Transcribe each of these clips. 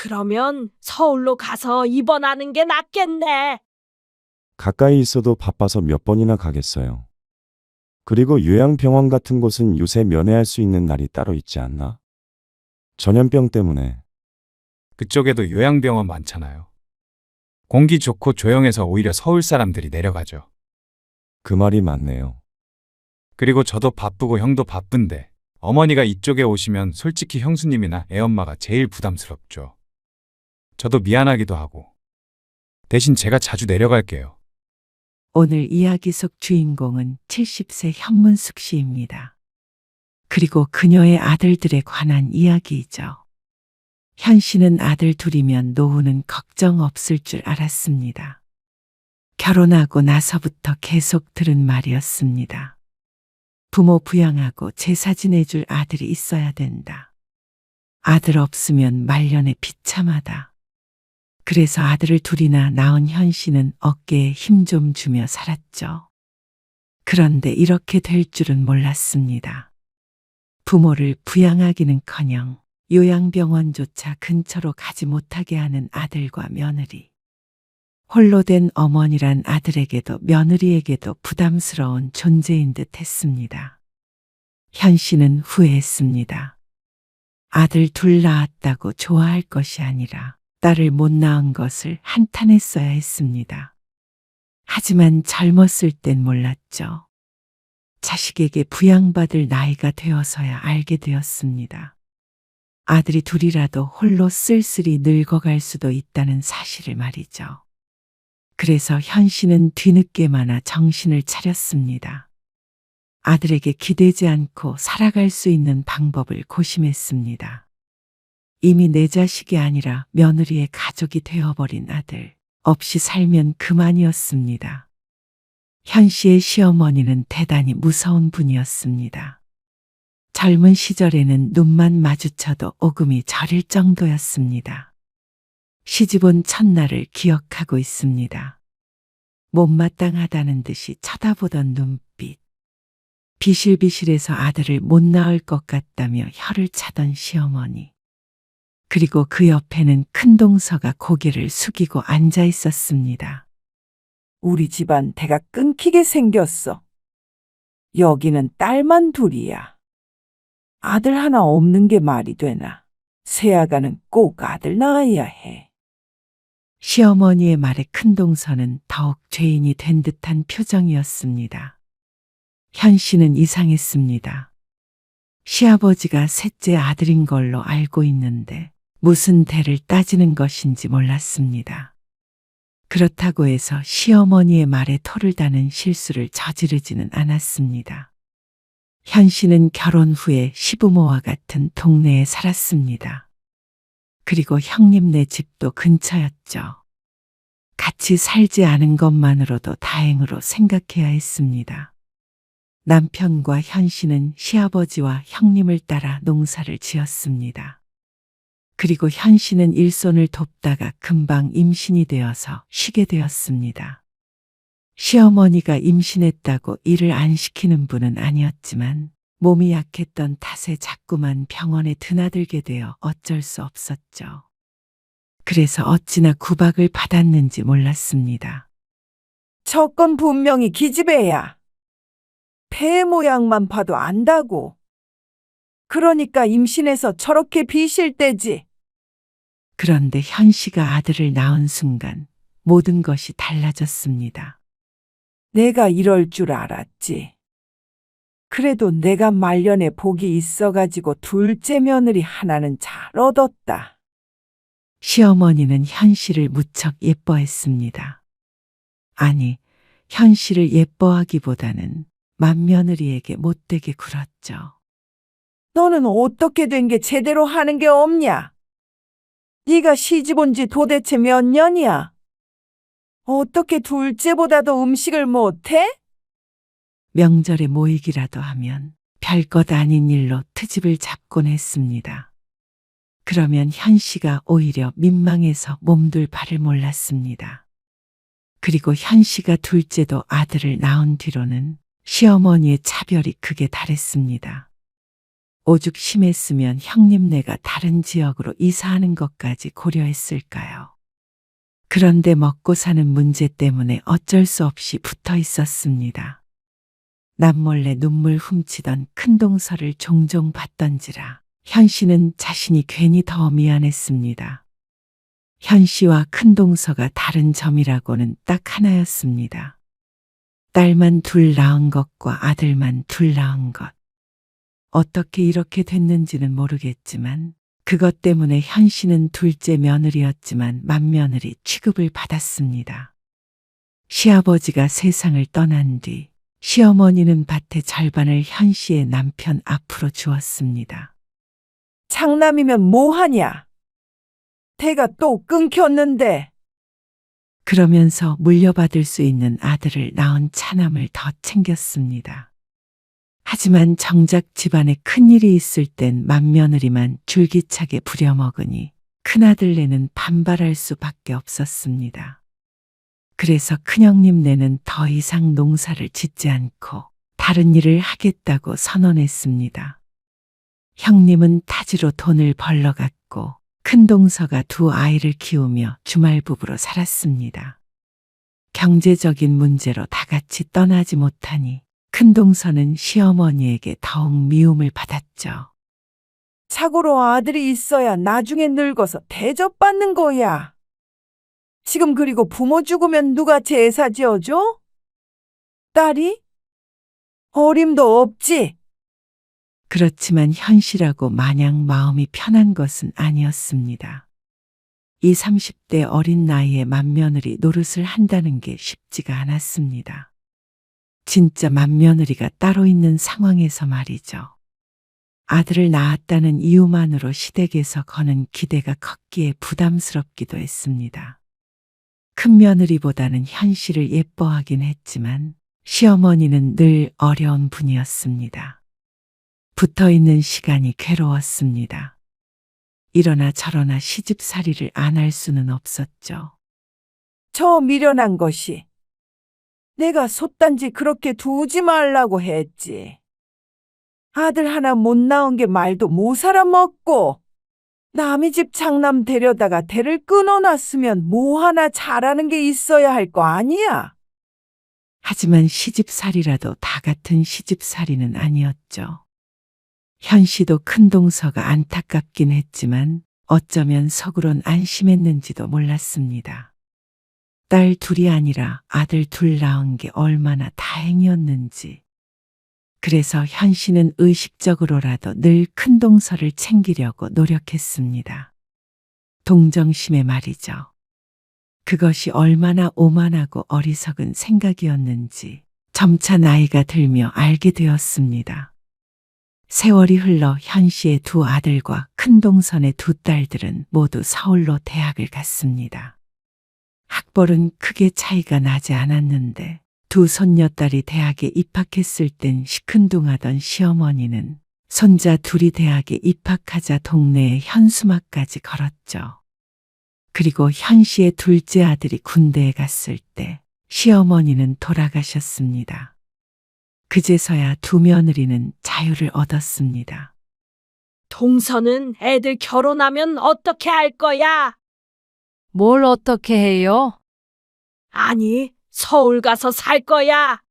그러면 서울로 가서 입원하는 게 낫겠네. 가까이 있어도 바빠서 몇 번이나 가겠어요. 그리고 요양병원 같은 곳은 요새 면회할 수 있는 날이 따로 있지 않나? 전염병 때문에. 그쪽에도 요양병원 많잖아요. 공기 좋고 조용해서 오히려 서울 사람들이 내려가죠. 그 말이 맞네요. 그리고 저도 바쁘고 형도 바쁜데 어머니가 이쪽에 오시면 솔직히 형수님이나 애엄마가 제일 부담스럽죠. 저도 미안하기도 하고. 대신 제가 자주 내려갈게요. 오늘 이야기 속 주인공은 70세 현문숙 씨입니다. 그리고 그녀의 아들들에 관한 이야기이죠. 현 씨는 아들 둘이면 노후는 걱정 없을 줄 알았습니다. 결혼하고 나서부터 계속 들은 말이었습니다. 부모 부양하고 제사 지내줄 아들이 있어야 된다. 아들 없으면 말년에 비참하다. 그래서 아들을 둘이나 낳은 현 씨는 어깨에 힘 좀 주며 살았죠. 그런데 이렇게 될 줄은 몰랐습니다. 부모를 부양하기는커녕 요양병원조차 근처로 가지 못하게 하는 아들과 며느리. 홀로 된 어머니란 아들에게도 며느리에게도 부담스러운 존재인 듯 했습니다. 현 씨는 후회했습니다. 아들 둘 낳았다고 좋아할 것이 아니라 딸을 못 낳은 것을 한탄했어야 했습니다. 하지만 젊었을 땐 몰랐죠. 자식에게 부양받을 나이가 되어서야 알게 되었습니다. 아들이 둘이라도 홀로 쓸쓸히 늙어갈 수도 있다는 사실을 말이죠. 그래서 현 씨는 뒤늦게마나 정신을 차렸습니다. 아들에게 기대지 않고 살아갈 수 있는 방법을 고심했습니다. 이미 내 자식이 아니라 며느리의 가족이 되어버린 아들 없이 살면 그만이었습니다. 현 씨의 시어머니는 대단히 무서운 분이었습니다. 젊은 시절에는 눈만 마주쳐도 오금이 저릴 정도였습니다. 시집온 첫날을 기억하고 있습니다. 못마땅하다는 듯이 쳐다보던 눈빛. 비실비실해서 아들을 못 낳을 것 같다며 혀를 차던 시어머니. 그리고 그 옆에는 큰동서가 고개를 숙이고 앉아 있었습니다. 우리 집안 대가 끊기게 생겼어. 여기는 딸만 둘이야. 아들 하나 없는 게 말이 되나. 새아가는 꼭 아들 낳아야 해. 시어머니의 말에 큰동서는 더욱 죄인이 된 듯한 표정이었습니다. 현 씨는 이상했습니다. 시아버지가 셋째 아들인 걸로 알고 있는데 무슨 대를 따지는 것인지 몰랐습니다. 그렇다고 해서 시어머니의 말에 토를 다는 실수를 저지르지는 않았습니다. 현 씨는 결혼 후에 시부모와 같은 동네에 살았습니다. 그리고 형님네 집도 근처였죠. 같이 살지 않은 것만으로도 다행으로 생각해야 했습니다. 남편과 현 씨는 시아버지와 형님을 따라 농사를 지었습니다. 그리고 현 씨는 일손을 돕다가 금방 임신이 되어서 쉬게 되었습니다. 시어머니가 임신했다고 일을 안 시키는 분은 아니었지만 몸이 약했던 탓에 자꾸만 병원에 드나들게 되어 어쩔 수 없었죠. 그래서 어찌나 구박을 받았는지 몰랐습니다. 저건 분명히 기집애야. 폐 모양만 봐도 안다고. 그러니까 임신해서 저렇게 비실 때지. 그런데 현 씨가 아들을 낳은 순간 모든 것이 달라졌습니다. 내가 이럴 줄 알았지. 그래도 내가 말년에 복이 있어가지고 둘째 며느리 하나는 잘 얻었다. 시어머니는 현 씨를 무척 예뻐했습니다. 아니, 현 씨를 예뻐하기보다는 맏며느리에게 못되게 굴었죠. 너는 어떻게 된 게 제대로 하는 게 없냐? 네가 시집 온 지 도대체 몇 년이야? 어떻게 둘째보다도 음식을 못해? 명절에 모이기라도 하면 별것 아닌 일로 트집을 잡곤 했습니다. 그러면 현 씨가 오히려 민망해서 몸둘 바를 몰랐습니다. 그리고 현 씨가 둘째도 아들을 낳은 뒤로는 시어머니의 차별이 극에 달했습니다. 오죽 심했으면 형님네가 다른 지역으로 이사하는 것까지 고려했을까요? 그런데 먹고 사는 문제 때문에 어쩔 수 없이 붙어 있었습니다. 남몰래 눈물 훔치던 큰동서를 종종 봤던지라 현 씨는 자신이 괜히 더 미안했습니다. 현 씨와 큰동서가 다른 점이라고는 딱 하나였습니다. 딸만 둘 낳은 것과 아들만 둘 낳은 것. 어떻게 이렇게 됐는지는 모르겠지만 그것 때문에 현 씨는 둘째 며느리였지만 맏며느리 취급을 받았습니다. 시아버지가 세상을 떠난 뒤 시어머니는 밭의 절반을 현 씨의 남편 앞으로 주었습니다. 장남이면 뭐하냐? 대가 또 끊겼는데. 그러면서 물려받을 수 있는 아들을 낳은 차남을 더 챙겼습니다. 하지만 정작 집안에 큰일이 있을 땐 맏며느리만 줄기차게 부려먹으니 큰아들네는 반발할 수밖에 없었습니다. 그래서 큰형님네는 더 이상 농사를 짓지 않고 다른 일을 하겠다고 선언했습니다. 형님은 타지로 돈을 벌러 갔고 큰동서가 두 아이를 키우며 주말부부로 살았습니다. 경제적인 문제로 다 같이 떠나지 못하니 큰동서는 시어머니에게 더욱 미움을 받았죠. 자고로 아들이 있어야 나중에 늙어서 대접받는 거야. 지금 그리고 부모 죽으면 누가 제사 지어줘? 딸이? 어림도 없지. 그렇지만 현실하고 마냥 마음이 편한 것은 아니었습니다. 이 30대 어린 나이에 맏며느리 노릇을 한다는 게 쉽지가 않았습니다. 진짜 맏며느리가 따로 있는 상황에서 말이죠. 아들을 낳았다는 이유만으로 시댁에서 거는 기대가 컸기에 부담스럽기도 했습니다. 큰며느리보다는 현실을 예뻐하긴 했지만 시어머니는 늘 어려운 분이었습니다. 붙어있는 시간이 괴로웠습니다. 이러나 저러나 시집살이를 안 할 수는 없었죠. 저 미련한 것이. 내가 솥단지 그렇게 두지 말라고 했지. 아들 하나 못 낳은 게 말도 못 살아먹고 남의 집 장남 데려다가 대를 끊어놨으면 뭐 하나 잘하는 게 있어야 할 거 아니야. 하지만 시집살이라도 다 같은 시집살이는 아니었죠. 현 씨도 큰동서가 안타깝긴 했지만 어쩌면 속으론 안심했는지도 몰랐습니다. 딸 둘이 아니라 아들 둘 낳은 게 얼마나 다행이었는지. 그래서 현 씨는 의식적으로라도 늘 큰동서를 챙기려고 노력했습니다. 동정심에 말이죠. 그것이 얼마나 오만하고 어리석은 생각이었는지 점차 나이가 들며 알게 되었습니다. 세월이 흘러 현 씨의 두 아들과 큰동선의 두 딸들은 모두 서울로 대학을 갔습니다. 학벌은 크게 차이가 나지 않았는데 두 손녀딸이 대학에 입학했을 땐 시큰둥하던 시어머니는 손자 둘이 대학에 입학하자 동네에 현수막까지 걸었죠. 그리고 현 씨의 둘째 아들이 군대에 갔을 때 시어머니는 돌아가셨습니다. 그제서야 두 며느리는 자유를 얻었습니다. 동서는 애들 결혼하면 어떻게 할 거야? 뭘 어떻게 해요? 아니, 서울 가서 살 거야?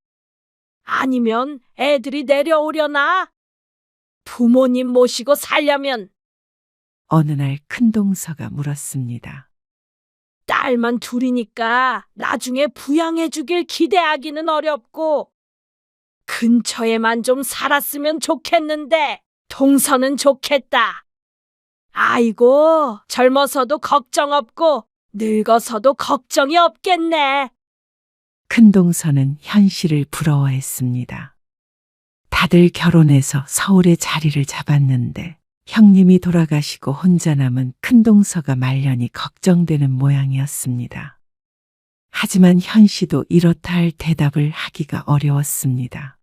아니면 애들이 내려오려나? 부모님 모시고 살려면 어느 날 큰동서가 물었습니다. 딸만 둘이니까 나중에 부양해 주길 기대하기는 어렵고 근처에만 좀 살았으면 좋겠는데 동서는 좋겠다. 아이고, 젊어서도 걱정 없고 늙어서도 걱정이 없겠네. 큰동서는 현 씨를 부러워했습니다. 다들 결혼해서 서울에 자리를 잡았는데 형님이 돌아가시고 혼자 남은 큰동서가 말년이 걱정되는 모양이었습니다. 하지만 현 씨도 이렇다 할 대답을 하기가 어려웠습니다.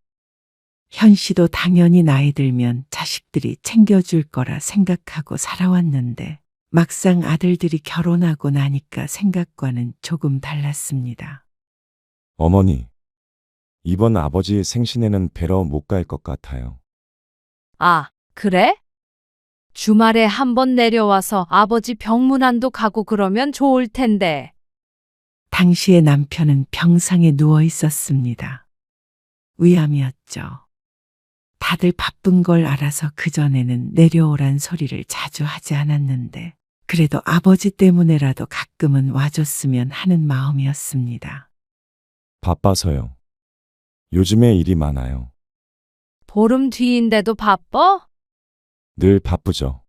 현 씨도 당연히 나이 들면 자식들이 챙겨줄 거라 생각하고 살아왔는데 막상 아들들이 결혼하고 나니까 생각과는 조금 달랐습니다. 어머니, 이번 아버지 생신에는 뵈러 못 갈 것 같아요. 아, 그래? 주말에 한번 내려와서 아버지 병문안도 가고 그러면 좋을 텐데. 당시의 남편은 병상에 누워 있었습니다. 위암이었죠. 다들 바쁜 걸 알아서 그전에는 내려오란 소리를 자주 하지 않았는데, 그래도 아버지 때문에라도 가끔은 와줬으면 하는 마음이었습니다. 바빠서요. 요즘에 일이 많아요. 보름 뒤인데도 바빠? 늘 바쁘죠.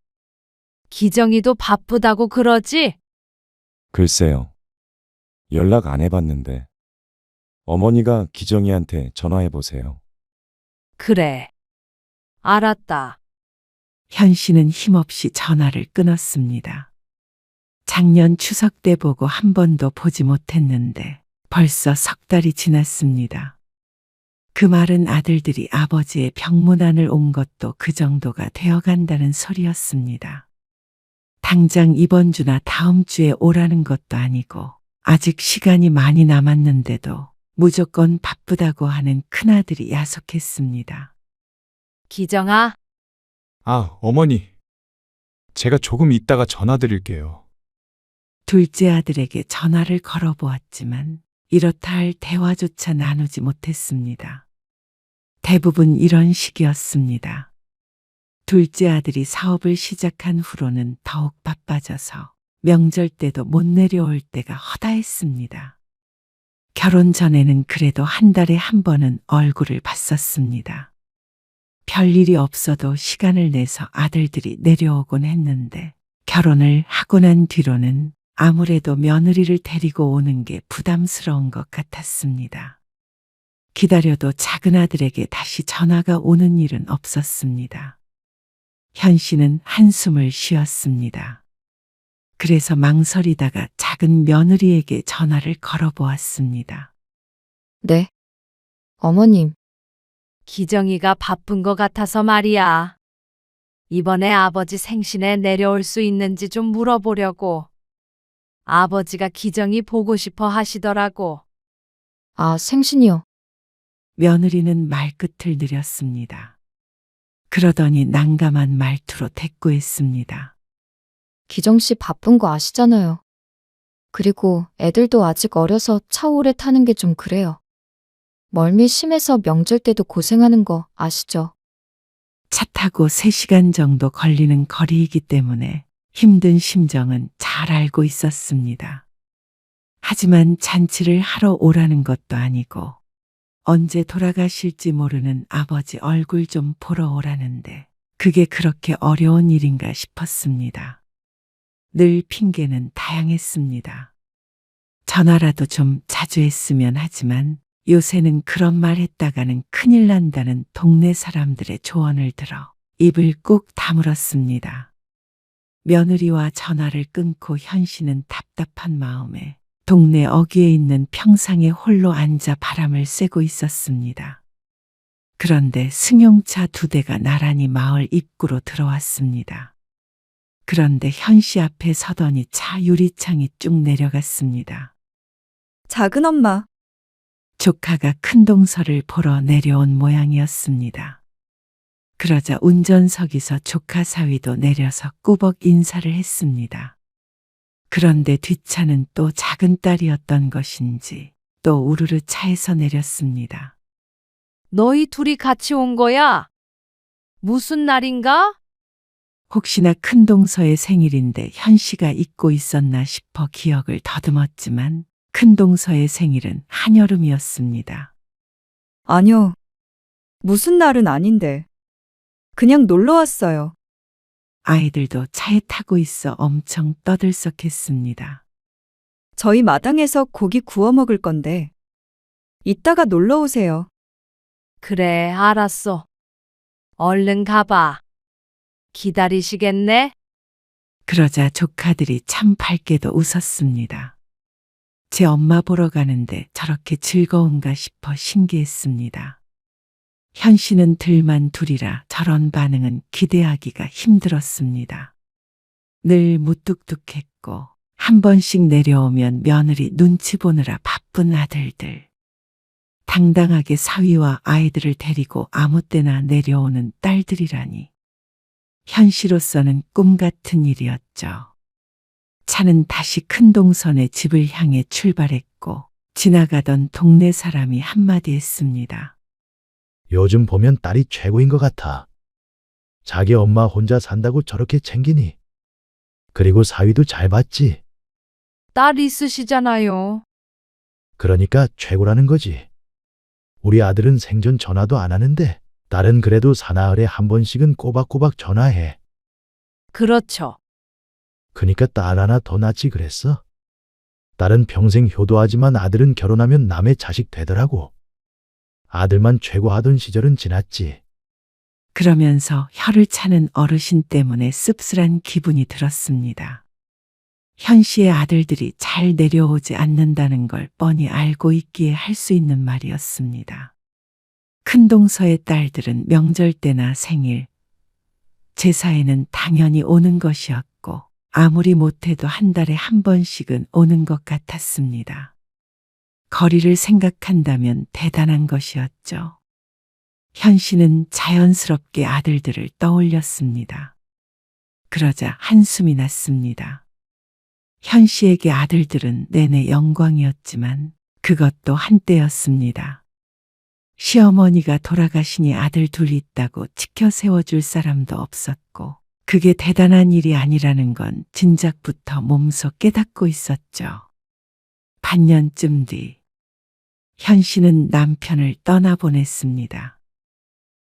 기정이도 바쁘다고 그러지? 글쎄요. 연락 안 해봤는데. 어머니가 기정이한테 전화해 보세요. 그래. 알았다. 현 씨는 힘없이 전화를 끊었습니다. 작년 추석 때 보고 한 번도 보지 못했는데 벌써 석 달이 지났습니다. 그 말은 아들들이 아버지의 병문안을 온 것도 그 정도가 되어 간다는 소리였습니다. 당장 이번 주나 다음 주에 오라는 것도 아니고 아직 시간이 많이 남았는데도 무조건 바쁘다고 하는 큰아들이 야속했습니다. 기정아, 아, 어머니. 제가 조금 있다가 전화 드릴게요. 둘째 아들에게 전화를 걸어보았지만 이렇다 할 대화조차 나누지 못했습니다. 대부분 이런 식이었습니다. 둘째 아들이 사업을 시작한 후로는 더욱 바빠져서 명절 때도 못 내려올 때가 허다했습니다. 결혼 전에는 그래도 한 달에 한 번은 얼굴을 봤었습니다. 별일이 없어도 시간을 내서 아들들이 내려오곤 했는데 결혼을 하고 난 뒤로는 아무래도 며느리를 데리고 오는 게 부담스러운 것 같았습니다. 기다려도 작은 아들에게 다시 전화가 오는 일은 없었습니다. 현 씨는 한숨을 쉬었습니다. 그래서 망설이다가 작은 며느리에게 전화를 걸어보았습니다. 네. 어머님, 기정이가 바쁜 것 같아서 말이야. 이번에 아버지 생신에 내려올 수 있는지 좀 물어보려고. 아버지가 기정이 보고 싶어 하시더라고. 아, 생신이요. 며느리는 말끝을 느렸습니다. 그러더니 난감한 말투로 대꾸했습니다. 기정 씨 바쁜 거 아시잖아요. 그리고 애들도 아직 어려서 차 오래 타는 게 좀 그래요. 멀미 심해서 명절 때도 고생하는 거 아시죠? 차 타고 3시간 정도 걸리는 거리이기 때문에 힘든 심정은 잘 알고 있었습니다. 하지만 잔치를 하러 오라는 것도 아니고 언제 돌아가실지 모르는 아버지 얼굴 좀 보러 오라는데 그게 그렇게 어려운 일인가 싶었습니다. 늘 핑계는 다양했습니다. 전화라도 좀 자주 했으면 하지만 요새는 그런 말 했다가는 큰일 난다는 동네 사람들의 조언을 들어 입을 꾹 다물었습니다. 며느리와 전화를 끊고 현 씨는 답답한 마음에 동네 어귀에 있는 평상에 홀로 앉아 바람을 쐬고 있었습니다. 그런데 승용차 2대가 나란히 마을 입구로 들어왔습니다. 그런데 현 씨 앞에 서더니 차 유리창이 쭉 내려갔습니다. 작은 엄마, 조카가 큰 동서를 보러 내려온 모양이었습니다. 그러자 운전석에서 조카 사위도 내려서 꾸벅 인사를 했습니다. 그런데 뒷차는 또 작은 딸이었던 것인지 또 우르르 차에서 내렸습니다. 너희 둘이 같이 온 거야? 무슨 날인가? 혹시나 큰 동서의 생일인데 현 씨가 잊고 있었나 싶어 기억을 더듬었지만 큰 동서의 생일은 한여름이었습니다. 아니요. 무슨 날은 아닌데. 그냥 놀러 왔어요. 아이들도 차에 타고 있어 엄청 떠들썩했습니다. 저희 마당에서 고기 구워 먹을 건데. 이따가 놀러 오세요. 그래, 알았어. 얼른 가봐. 기다리시겠네? 그러자 조카들이 참 밝게도 웃었습니다. 제 엄마 보러 가는데 저렇게 즐거운가 싶어 신기했습니다. 현 씨는 들만 둘이라 저런 반응은 기대하기가 힘들었습니다. 늘 무뚝뚝했고 한 번씩 내려오면 며느리 눈치 보느라 바쁜 아들들. 당당하게 사위와 아이들을 데리고 아무 때나 내려오는 딸들이라니. 현 씨로서는 꿈 같은 일이었죠. 차는 다시 큰 동선의 집을 향해 출발했고 지나가던 동네 사람이 한마디 했습니다. 요즘 보면 딸이 최고인 것 같아. 자기 엄마 혼자 산다고 저렇게 챙기니. 그리고 사위도 잘 봤지. 딸 있으시잖아요. 그러니까 최고라는 거지. 우리 아들은 생전 전화도 안 하는데 딸은 그래도 사나흘에 한 번씩은 꼬박꼬박 전화해. 그렇죠. 그니까 딸 하나 더 낳지 그랬어. 딸은 평생 효도하지만 아들은 결혼하면 남의 자식 되더라고. 아들만 최고하던 시절은 지났지. 그러면서 혀를 차는 어르신 때문에 씁쓸한 기분이 들었습니다. 현 씨의 아들들이 잘 내려오지 않는다는 걸 뻔히 알고 있기에 할 수 있는 말이었습니다. 큰 동서의 딸들은 명절 때나 생일, 제사에는 당연히 오는 것이었고 아무리 못해도 한 달에 한 번씩은 오는 것 같았습니다. 거리를 생각한다면 대단한 것이었죠. 현 씨는 자연스럽게 아들들을 떠올렸습니다. 그러자 한숨이 났습니다. 현 씨에게 아들들은 내내 영광이었지만 그것도 한때였습니다. 시어머니가 돌아가시니 아들 둘 있다고 지켜 세워줄 사람도 없었고 그게 대단한 일이 아니라는 건 진작부터 몸소 깨닫고 있었죠. 반년쯤 뒤 현 씨는 남편을 떠나보냈습니다.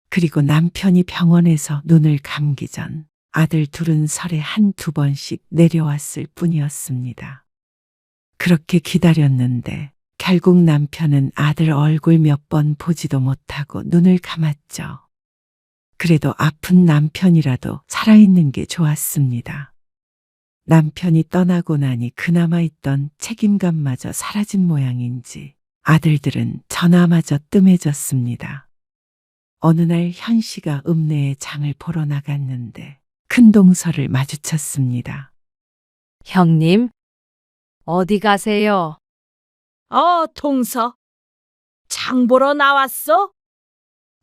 그리고 남편이 병원에서 눈을 감기 전 아들 둘은 설에 한두 번씩 내려왔을 뿐이었습니다. 그렇게 기다렸는데 결국 남편은 아들 얼굴 몇 번 보지도 못하고 눈을 감았죠. 그래도 아픈 남편이라도 살아있는 게 좋았습니다. 남편이 떠나고 나니 그나마 있던 책임감마저 사라진 모양인지 아들들은 전화마저 뜸해졌습니다. 어느 날 현 씨가 읍내에 장을 보러 나갔는데 큰 동서를 마주쳤습니다. 형님, 어디 가세요? 동서. 장 보러 나왔어?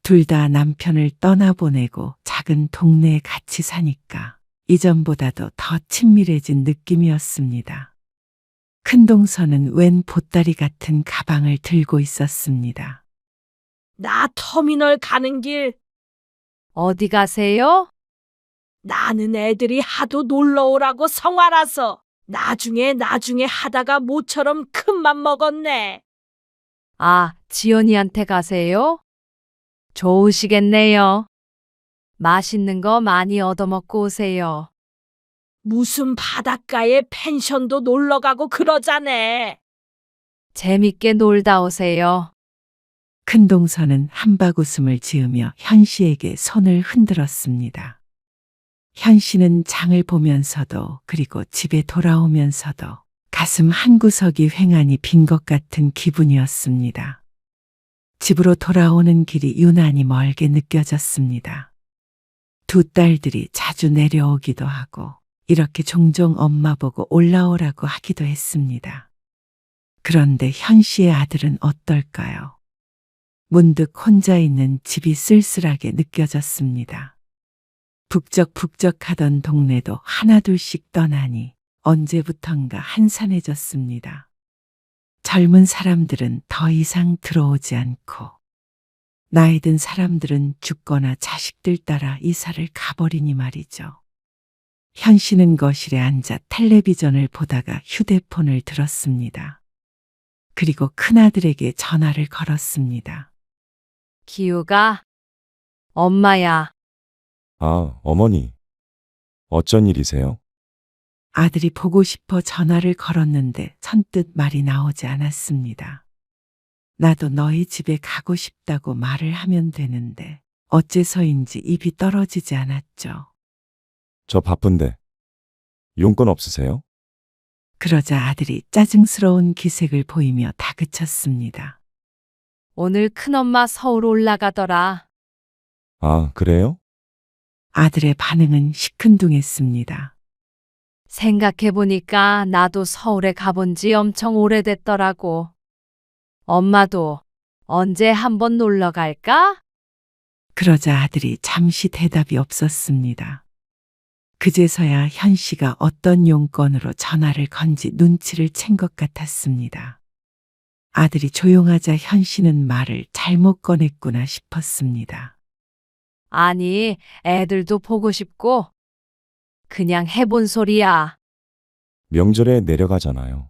둘 다 남편을 떠나보내고 작은 동네에 같이 사니까 이전보다도 더 친밀해진 느낌이었습니다. 큰 동서는 웬 보따리 같은 가방을 들고 있었습니다. 나 터미널 가는 길. 어디 가세요? 나는 애들이 하도 놀러 오라고 성화라서 나중에 하다가 모처럼 큰맘 먹었네. 아, 지연이한테 가세요? 좋으시겠네요. 맛있는 거 많이 얻어먹고 오세요. 무슨 바닷가에 펜션도 놀러 가고 그러자네. 재밌게 놀다 오세요. 큰 동서는 한바구음을 지으며 현 씨에게 손을 흔들었습니다. 현 씨는 장을 보면서도 그리고 집에 돌아오면서도 가슴 한구석이 휑하니 빈 것 같은 기분이었습니다. 집으로 돌아오는 길이 유난히 멀게 느껴졌습니다. 두 딸들이 자주 내려오기도 하고 이렇게 종종 엄마 보고 올라오라고 하기도 했습니다. 그런데 현 씨의 아들은 어떨까요? 문득 혼자 있는 집이 쓸쓸하게 느껴졌습니다. 북적북적하던 동네도 하나둘씩 떠나니 언제부턴가 한산해졌습니다. 젊은 사람들은 더 이상 들어오지 않고 나이 든 사람들은 죽거나 자식들 따라 이사를 가버리니 말이죠. 현 씨는 거실에 앉아 텔레비전을 보다가 휴대폰을 들었습니다. 그리고 큰아들에게 전화를 걸었습니다. 기우가, 엄마야. 아, 어머니. 어쩐 일이세요? 아들이 보고 싶어 전화를 걸었는데 선뜻 말이 나오지 않았습니다. 나도 너희 집에 가고 싶다고 말을 하면 되는데 어째서인지 입이 떨어지지 않았죠. 저 바쁜데. 용건 없으세요? 그러자 아들이 짜증스러운 기색을 보이며 다그쳤습니다. 오늘 큰엄마 서울 올라가더라. 아, 그래요? 아들의 반응은 시큰둥했습니다. 생각해보니까 나도 서울에 가본 지 엄청 오래됐더라고. 엄마도 언제 한번 놀러 갈까? 그러자 아들이 잠시 대답이 없었습니다. 그제서야 현 씨가 어떤 용건으로 전화를 건지 눈치를 챈 것 같았습니다. 아들이 조용하자 현 씨는 말을 잘못 꺼냈구나 싶었습니다. 아니, 애들도 보고 싶고 그냥 해본 소리야. 명절에 내려가잖아요.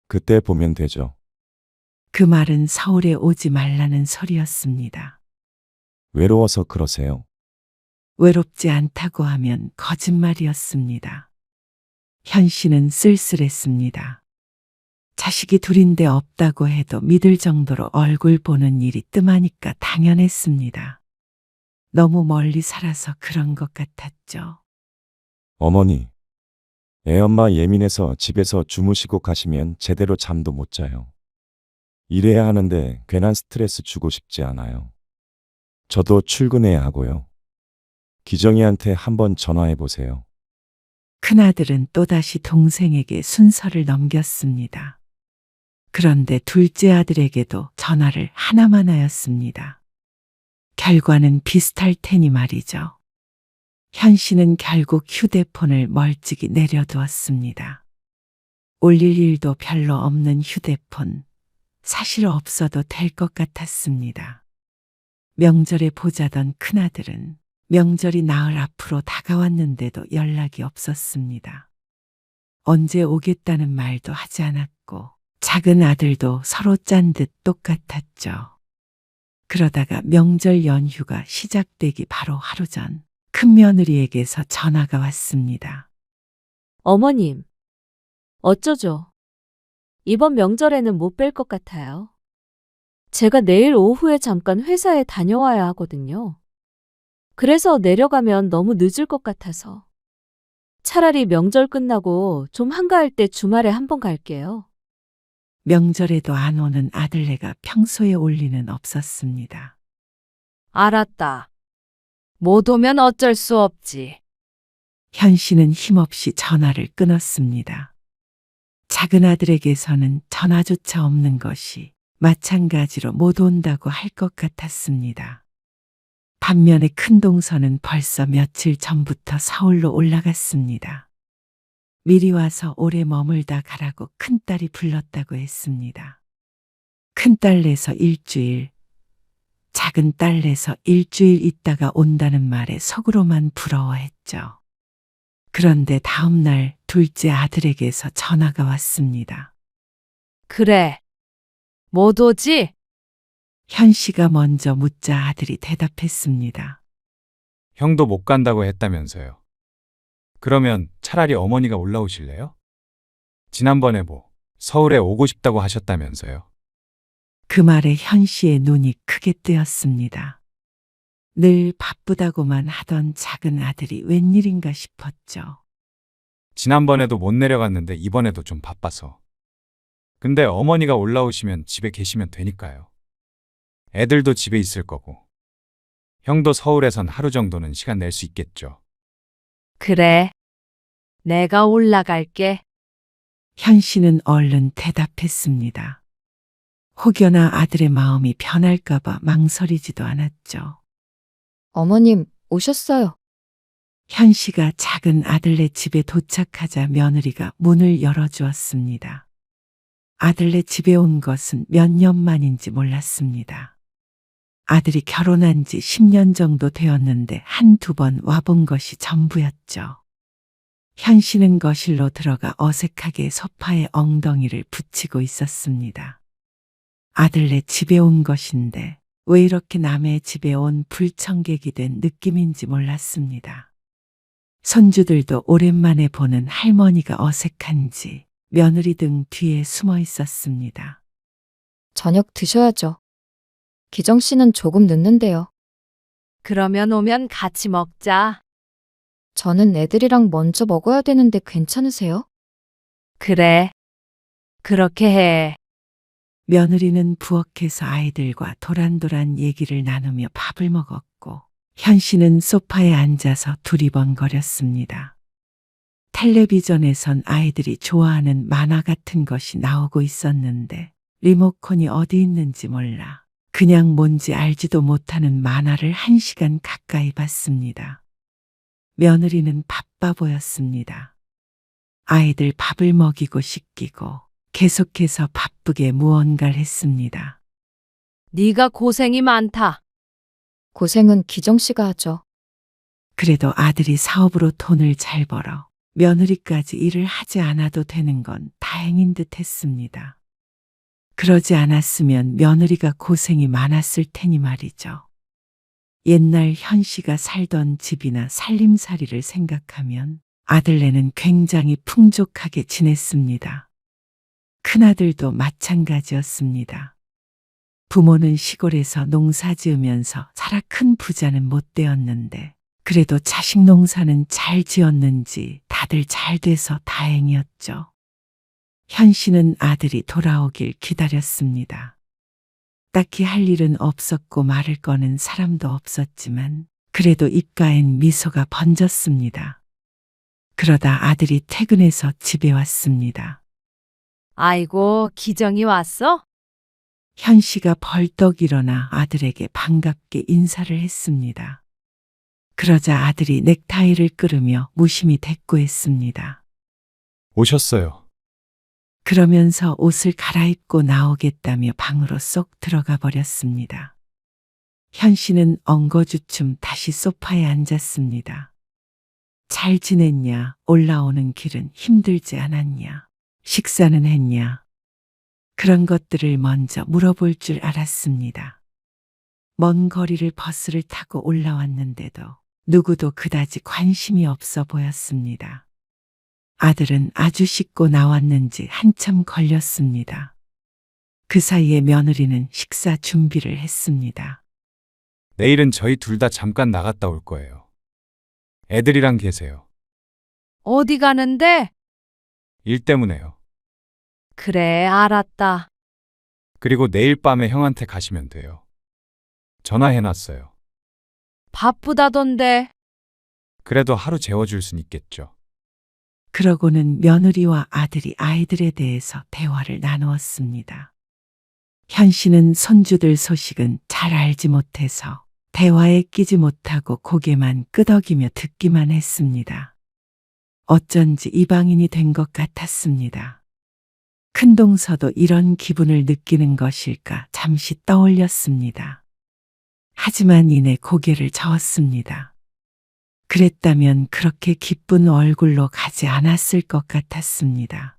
그때 보면 되죠. 그 말은 서울에 오지 말라는 소리였습니다. 외로워서 그러세요. 외롭지 않다고 하면 거짓말이었습니다. 현 씨는 쓸쓸했습니다. 자식이 둘인데 없다고 해도 믿을 정도로 얼굴 보는 일이 뜸하니까 당연했습니다. 너무 멀리 살아서 그런 것 같았죠. 어머니, 애엄마 예민해서 집에서 주무시고 가시면 제대로 잠도 못 자요. 일해야 하는데 괜한 스트레스 주고 싶지 않아요. 저도 출근해야 하고요. 기정이한테 한번 전화해 보세요. 큰아들은 또다시 동생에게 순서를 넘겼습니다. 그런데 둘째 아들에게도 전화를 하나만 하였습니다. 결과는 비슷할 테니 말이죠. 현 씨는 결국 휴대폰을 멀찍이 내려두었습니다. 올릴 일도 별로 없는 휴대폰, 사실 없어도 될 것 같았습니다. 명절에 보자던 큰아들은 명절이 나흘 앞으로 다가왔는데도 연락이 없었습니다. 언제 오겠다는 말도 하지 않았고 작은 아들도 서로 짠 듯 똑같았죠. 그러다가 명절 연휴가 시작되기 바로 하루 전 큰며느리에게서 전화가 왔습니다. 어머님, 어쩌죠? 이번 명절에는 못 뵐 것 같아요. 제가 내일 오후에 잠깐 회사에 다녀와야 하거든요. 그래서 내려가면 너무 늦을 것 같아서. 차라리 명절 끝나고 좀 한가할 때 주말에 한번 갈게요. 명절에도 안 오는 아들네가 평소에 올 리는 없었습니다. 알았다. 못 오면 어쩔 수 없지. 현 씨는 힘없이 전화를 끊었습니다. 작은 아들에게서는 전화조차 없는 것이 마찬가지로 못 온다고 할 것 같았습니다. 반면에 큰동서는 벌써 며칠 전부터 서울로 올라갔습니다. 미리 와서 오래 머물다 가라고 큰딸이 불렀다고 했습니다. 큰딸네서 일주일, 작은 딸네서 일주일 있다가 온다는 말에 속으로만 부러워했죠. 그런데 다음 날 둘째 아들에게서 전화가 왔습니다. 그래. 못 오지? 현 씨가 먼저 묻자 아들이 대답했습니다. 형도 못 간다고 했다면서요. 그러면 차라리 어머니가 올라오실래요? 지난번에 서울에 오고 싶다고 하셨다면서요. 그 말에 현 씨의 눈이 크게 뜨였습니다. 늘 바쁘다고만 하던 작은 아들이 웬일인가 싶었죠. 지난번에도 못 내려갔는데 이번에도 좀 바빠서. 근데 어머니가 올라오시면 집에 계시면 되니까요. 애들도 집에 있을 거고. 형도 서울에선 하루 정도는 시간 낼 수 있겠죠. 그래. 내가 올라갈게. 현 씨는 얼른 대답했습니다. 혹여나 아들의 마음이 변할까봐 망설이지도 않았죠. 어머님, 오셨어요. 현 씨가 작은 아들네 집에 도착하자 며느리가 문을 열어주었습니다. 아들네 집에 온 것은 몇 년 만인지 몰랐습니다. 아들이 결혼한 지 10년 정도 되었는데 한두 번 와본 것이 전부였죠. 현 씨는 거실로 들어가 어색하게 소파에 엉덩이를 붙이고 있었습니다. 아들네 집에 온 것인데 왜 이렇게 남의 집에 온 불청객이 된 느낌인지 몰랐습니다. 손주들도 오랜만에 보는 할머니가 어색한지 며느리 등 뒤에 숨어 있었습니다. 저녁 드셔야죠. 기정 씨는 조금 늦는데요. 그러면 오면 같이 먹자. 저는 애들이랑 먼저 먹어야 되는데 괜찮으세요? 그래. 그렇게 해. 며느리는 부엌에서 아이들과 도란도란 얘기를 나누며 밥을 먹었고 현 씨는 소파에 앉아서 두리번거렸습니다. 텔레비전에선 아이들이 좋아하는 만화 같은 것이 나오고 있었는데 리모컨이 어디 있는지 몰라 그냥 뭔지 알지도 못하는 만화를 1시간 가까이 봤습니다. 며느리는 바빠 보였습니다. 아이들 밥을 먹이고 씻기고 계속해서 바쁘게 무언가를 했습니다. 네가 고생이 많다. 고생은 기정 씨가 하죠. 그래도 아들이 사업으로 돈을 잘 벌어 며느리까지 일을 하지 않아도 되는 건 다행인 듯 했습니다. 그러지 않았으면 며느리가 고생이 많았을 테니 말이죠. 옛날 현 씨가 살던 집이나 살림살이를 생각하면 아들네는 굉장히 풍족하게 지냈습니다. 큰아들도 마찬가지였습니다. 부모는 시골에서 농사 지으면서 살아 큰 부자는 못 되었는데 그래도 자식 농사는 잘 지었는지 다들 잘 돼서 다행이었죠. 현 씨는 아들이 돌아오길 기다렸습니다. 딱히 할 일은 없었고 말을 거는 사람도 없었지만 그래도 입가엔 미소가 번졌습니다. 그러다 아들이 퇴근해서 집에 왔습니다. 아이고, 기정이 왔어? 현 씨가 벌떡 일어나 아들에게 반갑게 인사를 했습니다. 그러자 아들이 넥타이를 끌으며 무심히 대꾸했습니다. 오셨어요. 그러면서 옷을 갈아입고 나오겠다며 방으로 쏙 들어가 버렸습니다. 현 씨는 엉거주춤 다시 소파에 앉았습니다. 잘 지냈냐? 올라오는 길은 힘들지 않았냐? 식사는 했냐? 그런 것들을 먼저 물어볼 줄 알았습니다. 먼 거리를 버스를 타고 올라왔는데도 누구도 그다지 관심이 없어 보였습니다. 아들은 아주 씻고 나왔는지 한참 걸렸습니다. 그 사이에 며느리는 식사 준비를 했습니다. 내일은 저희 둘 다 잠깐 나갔다 올 거예요. 애들이랑 계세요. 어디 가는데? 일 때문에요. 그래, 알았다. 그리고 내일 밤에 형한테 가시면 돼요. 전화해놨어요. 바쁘다던데. 그래도 하루 재워줄 순 있겠죠. 그러고는 며느리와 아들이 아이들에 대해서 대화를 나누었습니다. 현 씨는 손주들 소식은 잘 알지 못해서 대화에 끼지 못하고 고개만 끄덕이며 듣기만 했습니다. 어쩐지 이방인이 된 것 같았습니다. 큰동서도 이런 기분을 느끼는 것일까 잠시 떠올렸습니다. 하지만 이내 고개를 저었습니다. 그랬다면 그렇게 기쁜 얼굴로 가지 않았을 것 같았습니다.